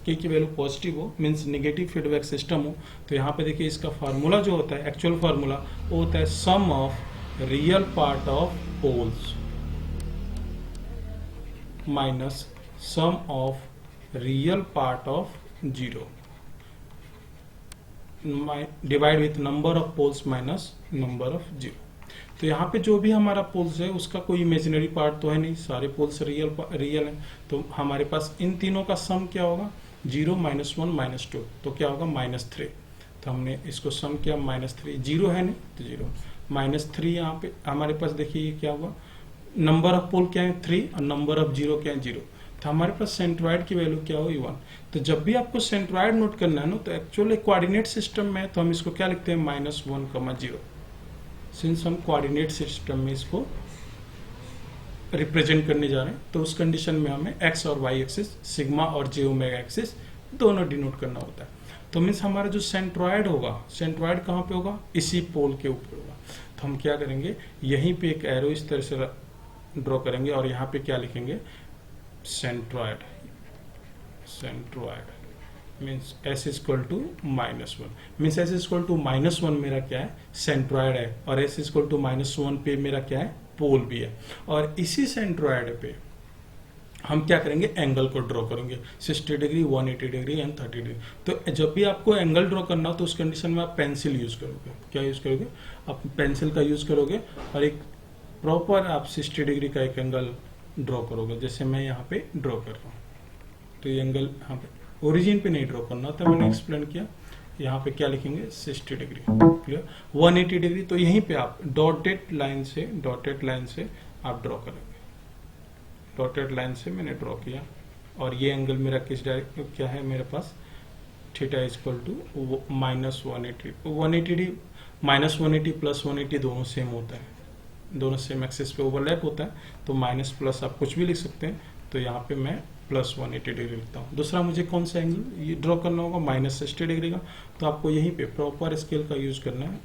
k की वैल्यू पॉजिटिव हो मीन्स नेगेटिव फीडबैक सिस्टम हो। तो यहाँ पे देखिए इसका फार्मूला जो होता है, एक्चुअल फार्मूला, वो होता है sum of real part of poles minus sum of real part of zero divide with number of poles minus number of zero. तो यहाँ पे जो भी हमारा पोल्स है उसका कोई इमेजिनरी पार्ट तो है नहीं, सारे पोल्स रियल हैं। तो हमारे पास इन तीनों का सम क्या होगा, 0 -1 -2, तो क्या होगा -3। तो हमने इसको सम किया, -3, 0 है नहीं तो 0, -3 यहाँ पे हमारे पास देखिए क्या हुआ, नंबर ऑफ पोल क्या है 3 और नंबर ऑफ जीरो क्या है 0। तो हमारे पास सेंट्रॉयड की वैल्यू क्या होगी 1। तो जब भी आपको सेंट्रॉयड नोट करना है ना, तो एक्चुअली कोऑर्डिनेट सिस्टम में तो हम इसको क्या लिखते हैं, -1, 0। सिंस हम कोऑर्डिनेट सिस्टम में इसको रिप्रेजेंट करने जा रहे हैं, तो उस कंडीशन में हमें एक्स और वाई एक्सिस, सिग्मा और जे ओमेगा एक्सिस दोनों डिनोट करना होता है। तो मीन्स हमारा जो सेंट्रॉयड होगा, सेंट्रॉयड कहाँ पे होगा, इसी पोल के ऊपर होगा। तो हम क्या करेंगे, यहीं पे एक एरो इस तरह से ड्रॉ करेंगे और यहाँ पे क्या लिखेंगे, centroid means s = -1, means s = -1 मेरा क्या है, सेंट्रॉयड है, और s = -1 पे मेरा क्या है, पोल भी है। और इसी सेंट्रॉयड पे हम क्या करेंगे, एंगल को ड्रॉ करेंगे 60 डिग्री, 180 डिग्री एंड 30 डिग्री। तो जब भी आपको एंगल ड्रॉ करना हो तो उस कंडीशन में आप पेंसिल यूज करोगे। क्या यूज करोगे, आप पेंसिल का यूज करोगे और एक प्रॉपर आप 60 डिग्री का एक एंगल ड्रॉ करोगे, जैसे मैं यहाँ पे ड्रॉ कर रहा हूँ। तो ये एंगल यहाँ पे ओरिजिन पे नहीं ड्रॉ करना था, मैंने एक्सप्लेन किया। यहाँ पे क्या लिखेंगे, 60 डिग्री, क्लियर। 180 डिग्री तो यहीं पे आप डॉटेड लाइन से आप ड्रॉ करेंगे। डॉटेड लाइन से मैंने ड्रॉ किया और ये एंगल मेरा किस डायरेक्ट क्या है मेरे पास, थीटा इक्वल टू -180। 180 -180 प्लस 180 दोनों सेम होता है, दोनों सेम एक्सिस पे ओवरलैप होता है, तो माइनस प्लस आप कुछ भी लिख सकते हैं। तो यहाँ पे मैं +180 डिग्री लिखता हूँ। दूसरा मुझे कौन सा एंगल ये ड्रॉ करना होगा, -60 डिग्री का। तो आपको यहीं पे प्रॉपर स्केल का यूज करना है।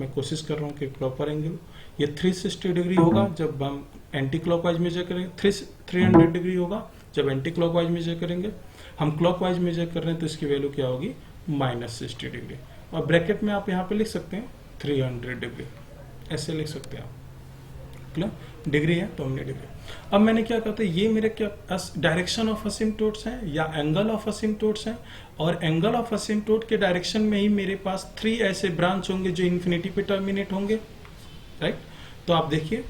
मैं कोशिश कर रहा हूँ कि प्रॉपर एंगल ये 360 डिग्री होगा जब हम एंटी क्लॉकवाइज मेजर करेंगे, 300 डिग्री होगा जब एंटी क्लॉकवाइज मेजर करेंगे। हम क्लॉकवाइज मेजर कर रहे हैं तो इसकी वैल्यू क्या होगी, -60 डिग्री। और ब्रैकेट में आप यहाँ पे लिख सकते हैं 300 डिग्री, ऐसे लिख सकते हैं आप, क्लियर। डिग्री है तो हमने डिग्री। अब मैंने क्या कहता है, ये मेरे क्या डायरेक्शन ऑफ असिम्प्टोट्स हैं या एंगल ऑफ असिम्प्टोट्स हैं, और एंगल ऑफ असिम्प्टोट के डायरेक्शन में ही मेरे पास 3 ऐसे ब्रांच होंगे जो इन्फिनिटी पे टर्मिनेट होंगे, राइट। तो आप देखिए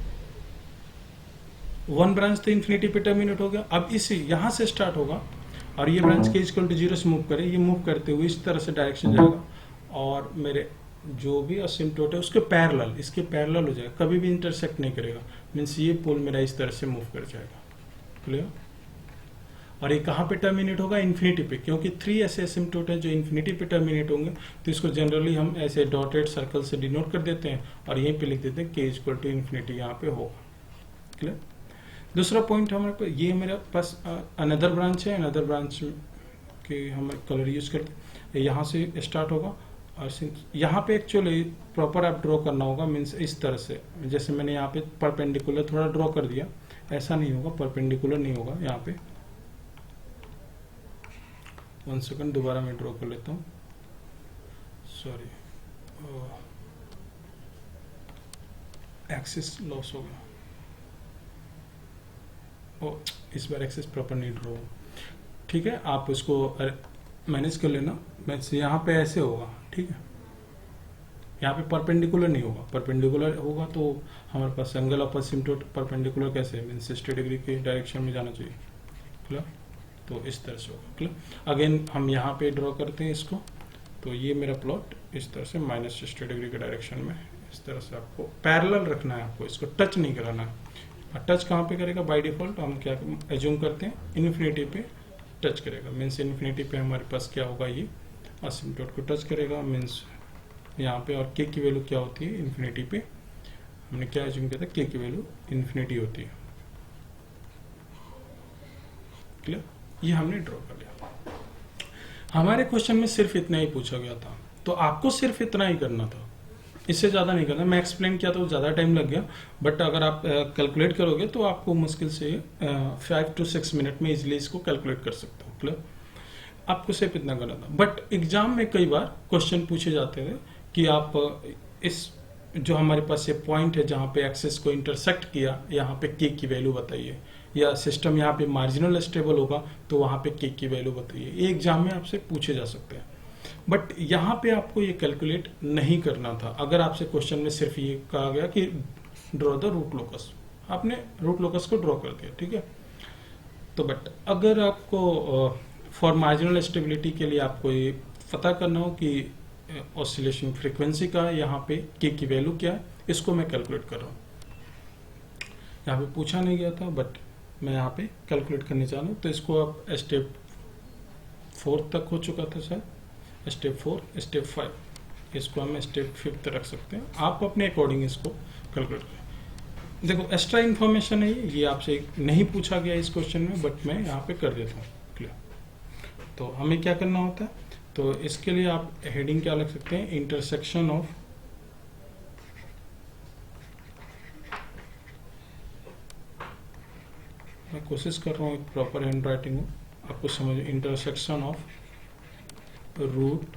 1 ब्रांच तो इन्फिनिटी पे टर्मिनेट हो गया। अब इसी यहां से स्टार्ट होगा और ये ब्रांच के इक्वल टू 0 से मूव करे, ये मूव करते हुए इस तरह से डायरेक्शन जाएगा और मेरे जो भी असिम्प्टोट है उसके पैरेलल, इसके पैरेलल हो जाएगा, कभी भी इंटरसेक्ट नहीं करेगा। मीन्स ये पोल मेरा इस तरह से मूव कर जाएगा, क्लियर। और ये कहाँ पे टर्मिनेट होगा, इन्फिनिटी पे, क्योंकि 3 ऐसे असिम्प्टोट है जो इन्फिनिटी पे टर्मिनेट होंगे। तो इसको जनरली हम ऐसे डॉटेड सर्कल से डिनोट कर देते हैं और यहीं पे लिख देते हैं के इक्वल टू इन्फिनिटी, यहाँ पे होगा, क्लियर। दूसरा पॉइंट हमारे पास ये मेरे पास अनदर ब्रांच है, अनदर ब्रांच के हम कलर यूज करते हैं, यहाँ से स्टार्ट होगा और यहाँ पे एक्चुअली प्रॉपर आप ड्रॉ करना होगा। मीन्स इस तरह से, जैसे मैंने यहाँ पे परपेंडिकुलर थोड़ा ड्रॉ कर दिया, ऐसा नहीं होगा, परपेंडिकुलर नहीं होगा यहाँ पे। 1 सेकंड, दोबारा मैं ड्रॉ कर लेता हूँ, सॉरी, एक्सिस लॉस हो गया। ओ, इस बार एक्सिस प्रॉपर नहीं ड्रॉ, ठीक है। आप उसको मैनेज कर लेना। वैसे यहाँ पे ऐसे होगा, ठीक है, यहाँ पे परपेंडिकुलर नहीं होगा। परपेंडिकुलर होगा तो हमारे पास एंगल ऑफ असिम्प्टोट परपेंडिकुलर कैसे, मीन 60 डिग्री के डायरेक्शन में जाना चाहिए, क्लियर। तो इस तरह से होगा, क्लियर। अगेन हम यहाँ पे ड्रॉ करते हैं इसको। तो ये मेरा प्लॉट इस तरह से -60 डिग्री के डायरेक्शन में, इस तरह से आपको पैरेलल रखना है, आपको इसको टच नहीं कराना है। टच कहाँ पे करेगा, बाय डिफॉल्ट हम क्या एज्यूम करते हैं, इन्फिनिटी पे टच करेगा। मीन्स इन्फिनिटी पे हमारे पास क्या होगा, ये असिम्प्टोट को टच करेगा। मीन्स यहाँ पे, और के की वैल्यू क्या होती है इन्फिनिटी पे, हमने क्या एज्यूम किया था, के की वैल्यू इन्फिनिटी होती है, क्लियर। ये हमने ड्रॉ कर लिया। हमारे क्वेश्चन में सिर्फ इतना ही पूछा गया था, तो आपको सिर्फ इतना ही करना था, इससे ज्यादा नहीं करना। मैं एक्सप्लेन किया तो ज्यादा टाइम लग गया, बट अगर आप कैलकुलेट करोगे तो आपको मुश्किल से 5 to 6 मिनट में इजिली इसको कैलकुलेट कर सकते हो, क्लियर। आपको सिर्फ इतना करना था। बट एग्जाम में कई बार क्वेश्चन पूछे जाते थे कि आप इस जो हमारे पास ये पॉइंट है जहाँ पे एक्सेस को इंटरसेक्ट किया, यहाँ पे के की वैल्यू बताइए, या सिस्टम यहाँ पे मार्जिनल स्टेबल होगा तो वहाँ पे के की वैल्यू बताइए। ये एग्जाम में आपसे पूछे जा सकते हैं, बट यहाँ पे आपको ये कैलकुलेट नहीं करना था। अगर आपसे क्वेश्चन में सिर्फ ये कहा गया कि ड्रॉ द रूट लोकस, आपने रूट लोकस को ड्रॉ कर दिया, ठीक है। तो बट अगर आपको फॉर मार्जिनल स्टेबिलिटी के लिए आपको ये पता करना हो कि ऑसिलेशन फ्रीक्वेंसी का यहाँ पे के की वैल्यू क्या है, इसको मैं कैलकुलेट कर रहा हूँ। यहाँ पे पूछा नहीं गया था, बट मैं यहाँ पे कैलकुलेट करने जा रहा हूँ। तो इसको आप स्टेप 4 तक हो चुका था सर, स्टेप 4, स्टेप 5, इसको हम स्टेप 5 रख सकते हैं। आप अपने अकॉर्डिंग इसको कैलकुलेट करें। देखो एक्स्ट्रा इन्फॉर्मेशन है ये आपसे नहीं पूछा गया इस क्वेश्चन में, बट मैं यहाँ पे कर देता हूँ, क्लियर। तो हमें क्या करना होता है, तो इसके लिए आप हेडिंग क्या लिख सकते हैं, इंटरसेक्शन ऑफ मैं कोशिश कर रहा हूँ एक प्रॉपर हैंड राइटिंग हो, आपको समझ, intersection of root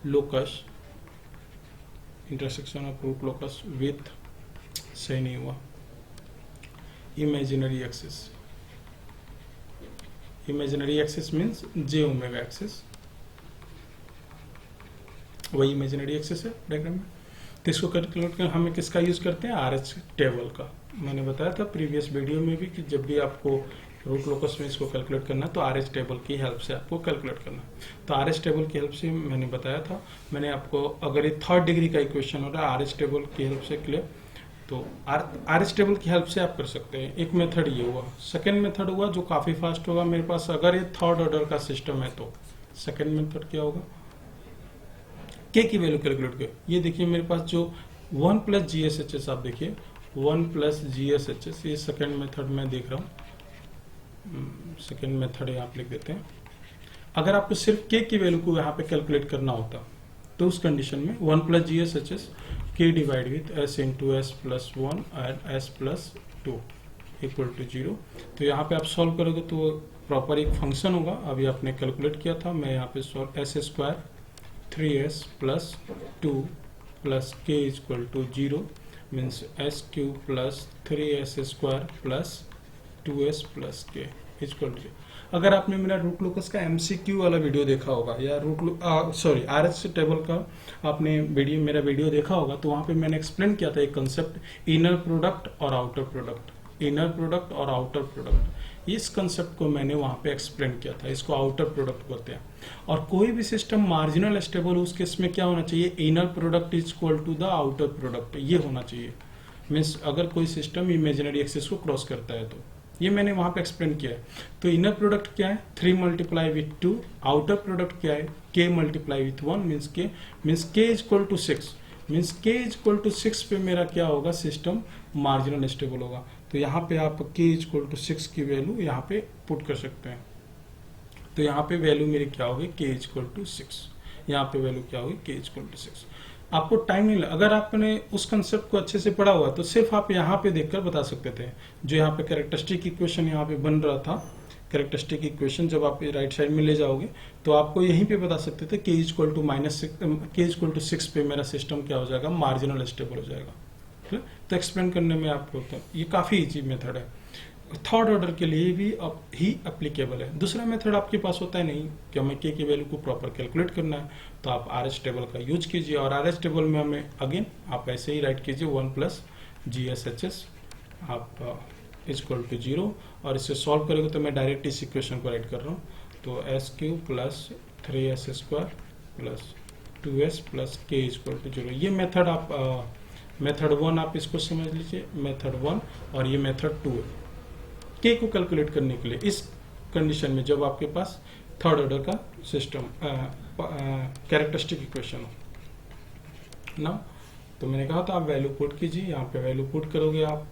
locus, intersection of root locus with, सही नहीं हुआ, imaginary axis, imaginary axis means j omega axis, वही इमेजिनरी एक्सिस है डायग्राम में। तो इसको कैलकुलेट कर हमें किसका यूज करते हैं, RH टेबल का। मैंने बताया था प्रीवियस वीडियो में भी कि जब भी आपको रूट लोकस में इसको कैलकुलेट करना है तो RH टेबल की हेल्प से आपको कैलकुलेट करना है। तो RH टेबल की हेल्प से मैंने बताया था, मैंने आपको अगर ये 3rd डिग्री का इक्वेशन हो रहा है RH टेबल की हेल्प से क्लियर, तो RH टेबल की हेल्प से आप कर सकते हैं। एक मेथड ये हुआ। सेकेंड मेथड हुआ जो काफ़ी फास्ट होगा मेरे पास, अगर ये 3rd ऑर्डर का सिस्टम है तो सेकेंड मेथड क्या होगा, के की वैल्यू कैलकुलेट कर। ये देखिए मेरे पास जो 1 प्लस GSHS, आप देखिए 1 प्लस GSHS, ये सेकेंड मेथड में देख रहा हूँ, सेकेंड मेथड यहाँ पे लिख देते हैं। अगर आपको सिर्फ के की वैल्यू को यहाँ पे कैलकुलेट करना होता तो उस कंडीशन में 1 प्लस GSHS के divide with S into S plus 1 and S plus 2 equal to 0। तो यहाँ पे आप सॉल्व करोगे तो प्रॉपर एक फंक्शन होगा, अभी आपने कैलकुलेट किया था। मैं यहाँ पे solve S square 3S plus 2 plus k equal to 0 means S cube plus 3S square plus 2S plus k equal to. अगर आपने मेरा रूट लोकस का MCQ वाला वीडियो देखा होगा या RH टेबल का आपने मेरा वीडियो देखा होगा तो वहाँ पे मैंने एक्सप्लेन किया था एक कंसेप्ट, इनर प्रोडक्ट और आउटर प्रोडक्ट, इनर प्रोडक्ट और आउटर प्रोडक्ट। इस कंसेप्ट को मैंने वहाँ पे एक्सप्लेन किया था, इसको आउटर प्रोडक्ट बोलते हैं। और कोई भी सिस्टम मार्जिनल स्टेबल हो उस केस में क्या होना चाहिए, inner product is equal to the outer product, ये होना चाहिए। मीन्स अगर कोई सिस्टम इमेजिनरी एक्सिस को क्रॉस करता है तो ये मैंने वहां पे एक्सप्लेन किया है। तो इनर प्रोडक्ट क्या है 3 मल्टीप्लाई विथ 2, आउटर प्रोडक्ट क्या है k multiply with 1 means k is equal to 6, means k is equal to 6 पे मेरा क्या होगा, सिस्टम मार्जिनल स्टेबल होगा। तो यहाँ पे आप k इज इक्वल टू 6 की वैल्यू यहाँ पे पुट कर सकते हैं। तो यहाँ पे वैल्यू मेरी क्या होगी, k इज इक्वल टू 6, यहाँ पे वैल्यू क्या होगी, k इज इक्वल टू 6। आपको टाइम नहीं लगा, अगर आपने उस कंसेप्ट को अच्छे से पढ़ा हुआ तो सिर्फ आप यहाँ पे देखकर बता सकते थे। जो यहाँ पे कैरेक्टरिस्टिक इक्वेशन यहाँ पे बन रहा था, कैरेक्टरिस्टिक इक्वेशन जब आप राइट साइड में ले जाओगे तो आपको यहीं पे बता सकते थे k इज इक्वल टू के इज इक्वल टू 6 पे मेरा सिस्टम क्या हो जाएगा, मार्जिनल स्टेबल हो जाएगा। ठीक है, तो एक्सप्लेन करने में आपको ये काफ़ी ईजी मेथड है, 3rd ऑर्डर के लिए भी ही अप्लीकेबल है। दूसरा मेथड आपके पास होता है नहीं कि हमें के की वैल्यू को प्रॉपर कैलकुलेट करना है, तो आप RH टेबल का यूज कीजिए। और RH टेबल में हमें अगेन आप ऐसे ही राइट कीजिए 1 प्लस GSHS आप इक्वल टू 0, और इसे सॉल्व करेंगे तो मैं डायरेक्ट इस इक्वेशन को राइट कर रहा हूँ। तो S cube plus 3S square plus 2S plus k equal to 0। ये मेथड आप मेथड 1 आप इसको समझ लीजिए, मेथड 1, और ये मेथड 2 है के को कैलकुलेट करने के लिए इस कंडीशन में जब आपके पास 3rd ऑर्डर का सिस्टम कैरेक्टरिस्टिक इक्वेशन हो ना। तो मैंने कहा था आप वैल्यू पुट कीजिए, यहाँ पे वैल्यू पुट करोगे आप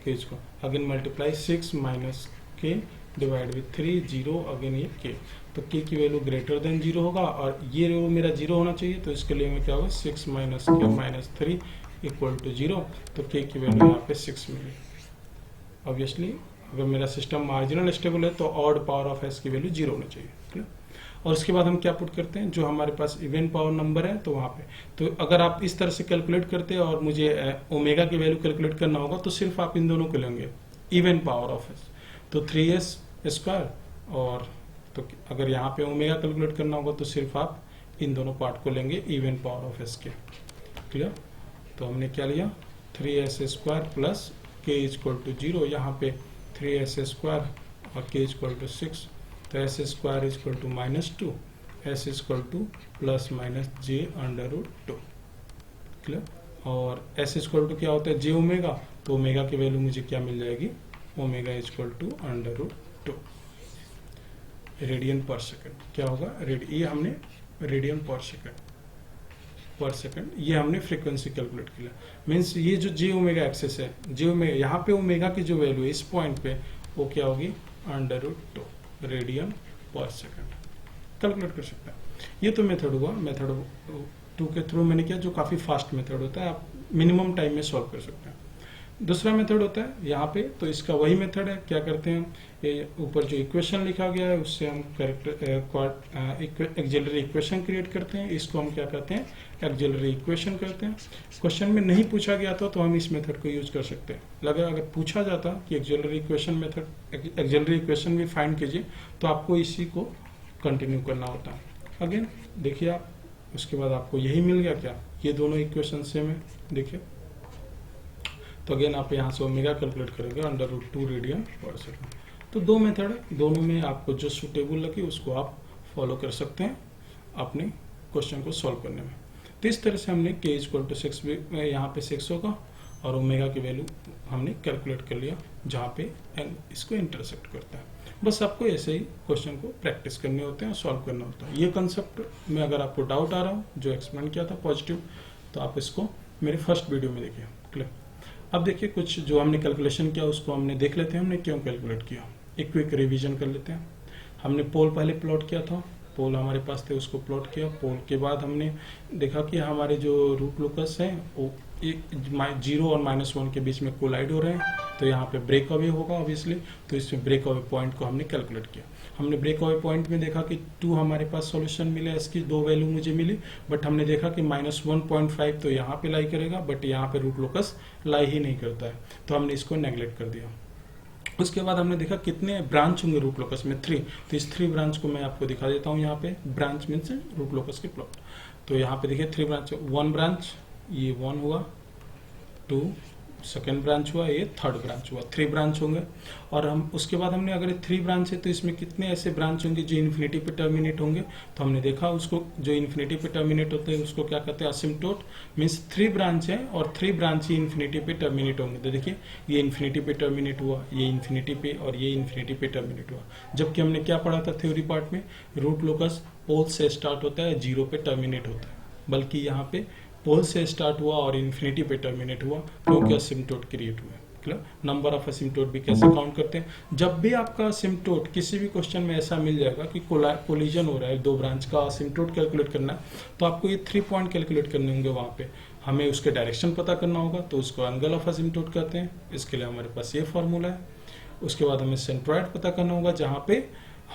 के को, अगेन मल्टीप्लाई 6 माइनस के डिवाइड विथ 3 0, अगेन ये के। तो के की वैल्यू ग्रेटर देन 0 होगा और ये रो मेरा 0 होना चाहिए, तो इसके लिए मैं क्या होगा 6 माइनस के माइनस 3 इक्वल टू 0। तो के की वैल्यू यहाँ पे 6 मिली। ऑब्वियसली अगर मेरा सिस्टम मार्जिनल स्टेबल है तो ऑड पावर ऑफ S की वैल्यू 0 होना चाहिए। ठीक है, और उसके बाद हम क्या पुट करते हैं, जो हमारे पास इवन पावर नंबर है तो वहाँ पे, तो अगर आप इस तरह से कैलकुलेट करते हैं और मुझे ओमेगा की वैल्यू कैलकुलेट करना होगा तो सिर्फ आप इन दोनों को लेंगे, इवन पावर ऑफ S, तो 3S स्क्वायर, और तो अगर यहाँ पे ओमेगा कैलकुलेट करना होगा तो सिर्फ आप इन दोनों पार्ट को लेंगे इवन पावर ऑफ S के। क्लियर, तो हमने क्या लिया 3S square plus k equal to 0, यहाँ पे 3S स्क्वायर और के इक्वल टू 6, तो S square equal to -2, S equal to plus minus j under root 2। Clear, और S इक्वल टू क्या होता है j ओमेगा, तो ओमेगा की वैल्यू मुझे क्या मिल जाएगी, omega equal to under root 2 radian पर सेकेंड। क्या होगा ये हमने रेडियन पर सेकेंड, ये हमने फ्रीक्वेंसी कैलकुलेट किया। मीन्स ये जो जे ओमेगा एक्सेस है, जे ओमेगा, यहाँ पे ओमेगा की जो वैल्यू है इस पॉइंट पे वो क्या होगी अंडर रूट 2 रेडियन पर सेकेंड, कैलकुलेट कर सकते हैं। ये तो मेथड हुआ, मेथड 2 के थ्रू मैंने किया, जो काफ़ी फास्ट मेथड होता है, आप मिनिमम टाइम में सॉल्व कर सकते हैं। दूसरा मेथड होता है यहाँ पे, तो इसका वही मेथड है। क्या करते हैं, ये ऊपर जो इक्वेशन लिखा गया है उससे हम एक्सिलरी इक्वेशन क्रिएट करते हैं। इसको हम क्या कहते हैं, एक्सिलरी इक्वेशन करते हैं। क्वेश्चन में नहीं पूछा गया था तो हम इस मेथड को यूज कर सकते हैं। अगर पूछा जाता कि axillary equation method, axillary equation भी फाइंड कीजिए, तो आपको इसी को कंटिन्यू करना होता है। अगेन देखिए आप, उसके बाद आपको यही मिल गया क्या, ये दोनों इक्वेशन सेम है। देखिए तो अगेन आप यहाँ से ओमेगा कैलकुलेट करेंगे √2 रेडियन पर सेकंड। तो दो मेथड है, दोनों में आपको जो सुटेबल लगे उसको आप फॉलो कर सकते हैं अपने क्वेश्चन को सॉल्व करने में। तो इस तरह से हमने k = 6 यहाँ पे 6 होगा और ओमेगा की वैल्यू हमने कैलकुलेट कर लिया जहाँ पे n इसको इंटरसेक्ट करता है। बस आपको ऐसे ही क्वेश्चन को प्रैक्टिस करने होते हैं और सॉल्व करना होता है। ये कंसेप्ट में अगर आपको डाउट आ रहा हो, जो एक्सप्लेन किया था पॉजिटिव, तो आप इसको मेरे फर्स्ट वीडियो में देखिए। क्लियर। अब देखिए कुछ जो हमने कैलकुलेशन किया उसको हमने देख लेते हैं हमने क्यों कैलकुलेट किया। एक क्विक रिवीजन कर लेते हैं। हमने पोल पहले प्लॉट किया था, पोल हमारे पास थे उसको प्लॉट किया। पोल के बाद हमने देखा कि हमारे जो रूट लोकस हैं वो 0 और -1 के बीच में कोलाइड हो रहे हैं, तो यहाँ पे ब्रेक अवे होगा ऑब्वियसली। तो इसमें ब्रेक अवे पॉइंट को हमने कैलकुलेट किया। हमने ब्रेक अवे पॉइंट में देखा कि 2 हमारे पास सॉल्यूशन मिले, इसकी 2 वैल्यू मुझे मिली, बट हमने देखा कि -1.5 तो यहाँ पे लाई करेगा, बट यहाँ पे रूट लोकस लाई ही नहीं करता है, तो हमने इसको नेग्लेक्ट कर दिया। उसके बाद हमने देखा कितने ब्रांच होंगे रूट लोकस में, 3। तो इस 3 ब्रांच को मैं आपको दिखा देता हूँ। यहाँ पे ब्रांच मीन्स रूट लोकस के प्लॉट। तो यहाँ पे देखिए 3 ब्रांच, 1 ब्रांच, ये 1 हुआ, 2 सेकेंड ब्रांच हुआ, ये थर्ड ब्रांच हुआ। 3 ब्रांच होंगे। और हम उसके बाद हमने अगर 3 ब्रांच है तो इसमें कितने ऐसे ब्रांच होंगे जो इन्फिनिटी पे टर्मिनेट होंगे। तो हमने देखा उसको, जो इन्फिनिटी पे टर्मिनेट होते हैं उसको क्या कहते हैं, असिम्प्टोट। मीन्स 3 ब्रांच है और 3 ब्रांच ही इन्फिनिटी पे टर्मिनेट होंगे। तो देखिए ये इन्फिनिटी पे टर्मिनेट हुआ, ये इन्फिनिटी पे, और ये इन्फिनिटी पे टर्मिनेट हुआ। जबकि हमने क्या पढ़ा था थ्योरी पार्ट में, रूट लोकस पोल से स्टार्ट होता है, 0 पे टर्मिनेट होता है, बल्कि यहाँ पे पोल से स्टार्ट हुआ और इन्फिनिटी पे टर्मिनेट हुआ क्योंकि असिम्प्टोट क्रिएट हुआ। क्लियर। नंबर ऑफ असिम्प्टोट भी कैसे काउंट करते हैं, जब भी आपका असिम्प्टोट किसी भी क्वेश्चन में ऐसा मिल जाएगा कि कोलिजन हो रहा है 2 ब्रांच का, असिम्प्टोट कैलकुलेट करना है, तो आपको ये 3 पॉइंट कैलकुलेट करने होंगे। वहाँ पे हमें उसके डायरेक्शन पता करना होगा, तो उसको एंगल ऑफ असिम्प्टोट कहते हैं। इसके लिए हमारे पास ये फॉर्मूला है। उसके बाद हमें सेंट्रॉइड पता करना होगा, जहाँ पे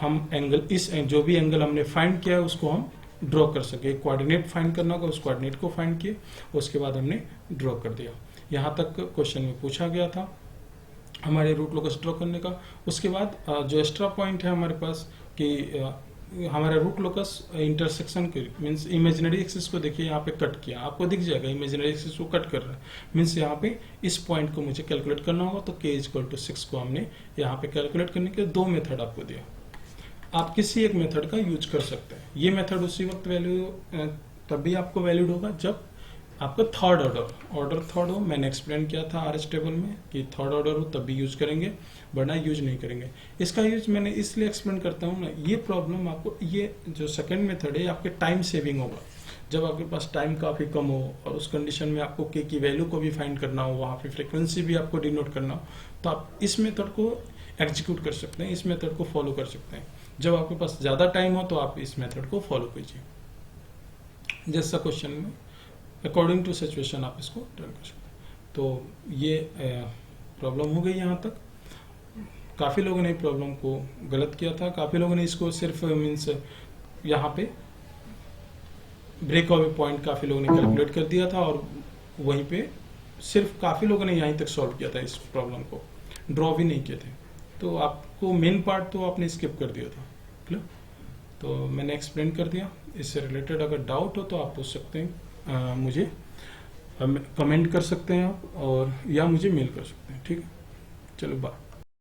हम एंगल, इस जो भी एंगल हमने फाइंड किया है उसको हम ड्रॉ कर सके। कोऑर्डिनेट फाइंड करना होगा, उस कोऑर्डिनेट को फाइंड किए, उसके बाद हमने ड्रॉ कर दिया। यहाँ तक क्वेश्चन में पूछा गया था हमारे रूट लोकस ड्रॉ करने का। उसके बाद जो एक्स्ट्रा पॉइंट है हमारे पास कि हमारा रूट लोकस इंटरसेक्शन के मीन्स इमेजिनरी एक्सिस को देखिए यहाँ पे कट किया, आपको दिख जाएगा इमेजिनरी एक्सिस को कट कर रहा है। मीन्स यहाँ पे इस पॉइंट को मुझे कैलकुलेट करना होगा, तो k = 6 को हमने यहाँ पे कैलकुलेट करने के 2 मेथड आपको दिया। आप किसी एक मेथड का यूज कर सकते हैं। ये मेथड उसी वक्त वैल्यू तभी आपको वैलिड होगा जब आपका थर्ड ऑर्डर हो। मैंने एक्सप्लेन किया था RS टेबल में कि थर्ड ऑर्डर हो तभी यूज करेंगे, वरना यूज नहीं करेंगे। इसका यूज मैंने इसलिए एक्सप्लेन करता हूँ ना, ये प्रॉब्लम आपको, ये जो सेकंड मेथड है आपके टाइम सेविंग होगा। जब आपके पास टाइम काफ़ी कम हो और उस कंडीशन में आपको k की वैल्यू को भी फाइंड करना हो, वहाँ पे फ्रिक्वेंसी भी आपको डिनोट करना हो, तो आप इस मेथड को एग्जीक्यूट कर सकते हैं, इस मेथड को फॉलो कर सकते हैं। जब आपके पास ज़्यादा टाइम हो तो आप इस मेथड को फॉलो कीजिए। जैसा क्वेश्चन में अकॉर्डिंग टू सिचुएशन आप इसको टर्न कर सकते हैं। तो ये प्रॉब्लम हो गई यहाँ तक। काफ़ी लोगों ने प्रॉब्लम को गलत किया था, काफ़ी लोगों ने इसको सिर्फ मीन्स यहाँ पे ब्रेक अवे पॉइंट काफ़ी लोगों ने कैलकुलेट कर दिया था और वहीं पे सिर्फ काफ़ी लोगों ने यहीं तक सॉल्व किया था, इस प्रॉब्लम को ड्रॉ भी नहीं किए थे। तो आपको मेन पार्ट तो आपने स्किप कर दिया था। क्लियर। तो मैंने एक्सप्लेन कर दिया। इससे रिलेटेड अगर डाउट हो तो आप पूछ सकते हैं, मुझे कमेंट कर सकते हैं आप, और या मुझे मेल कर सकते हैं। ठीक है, चलो बाय।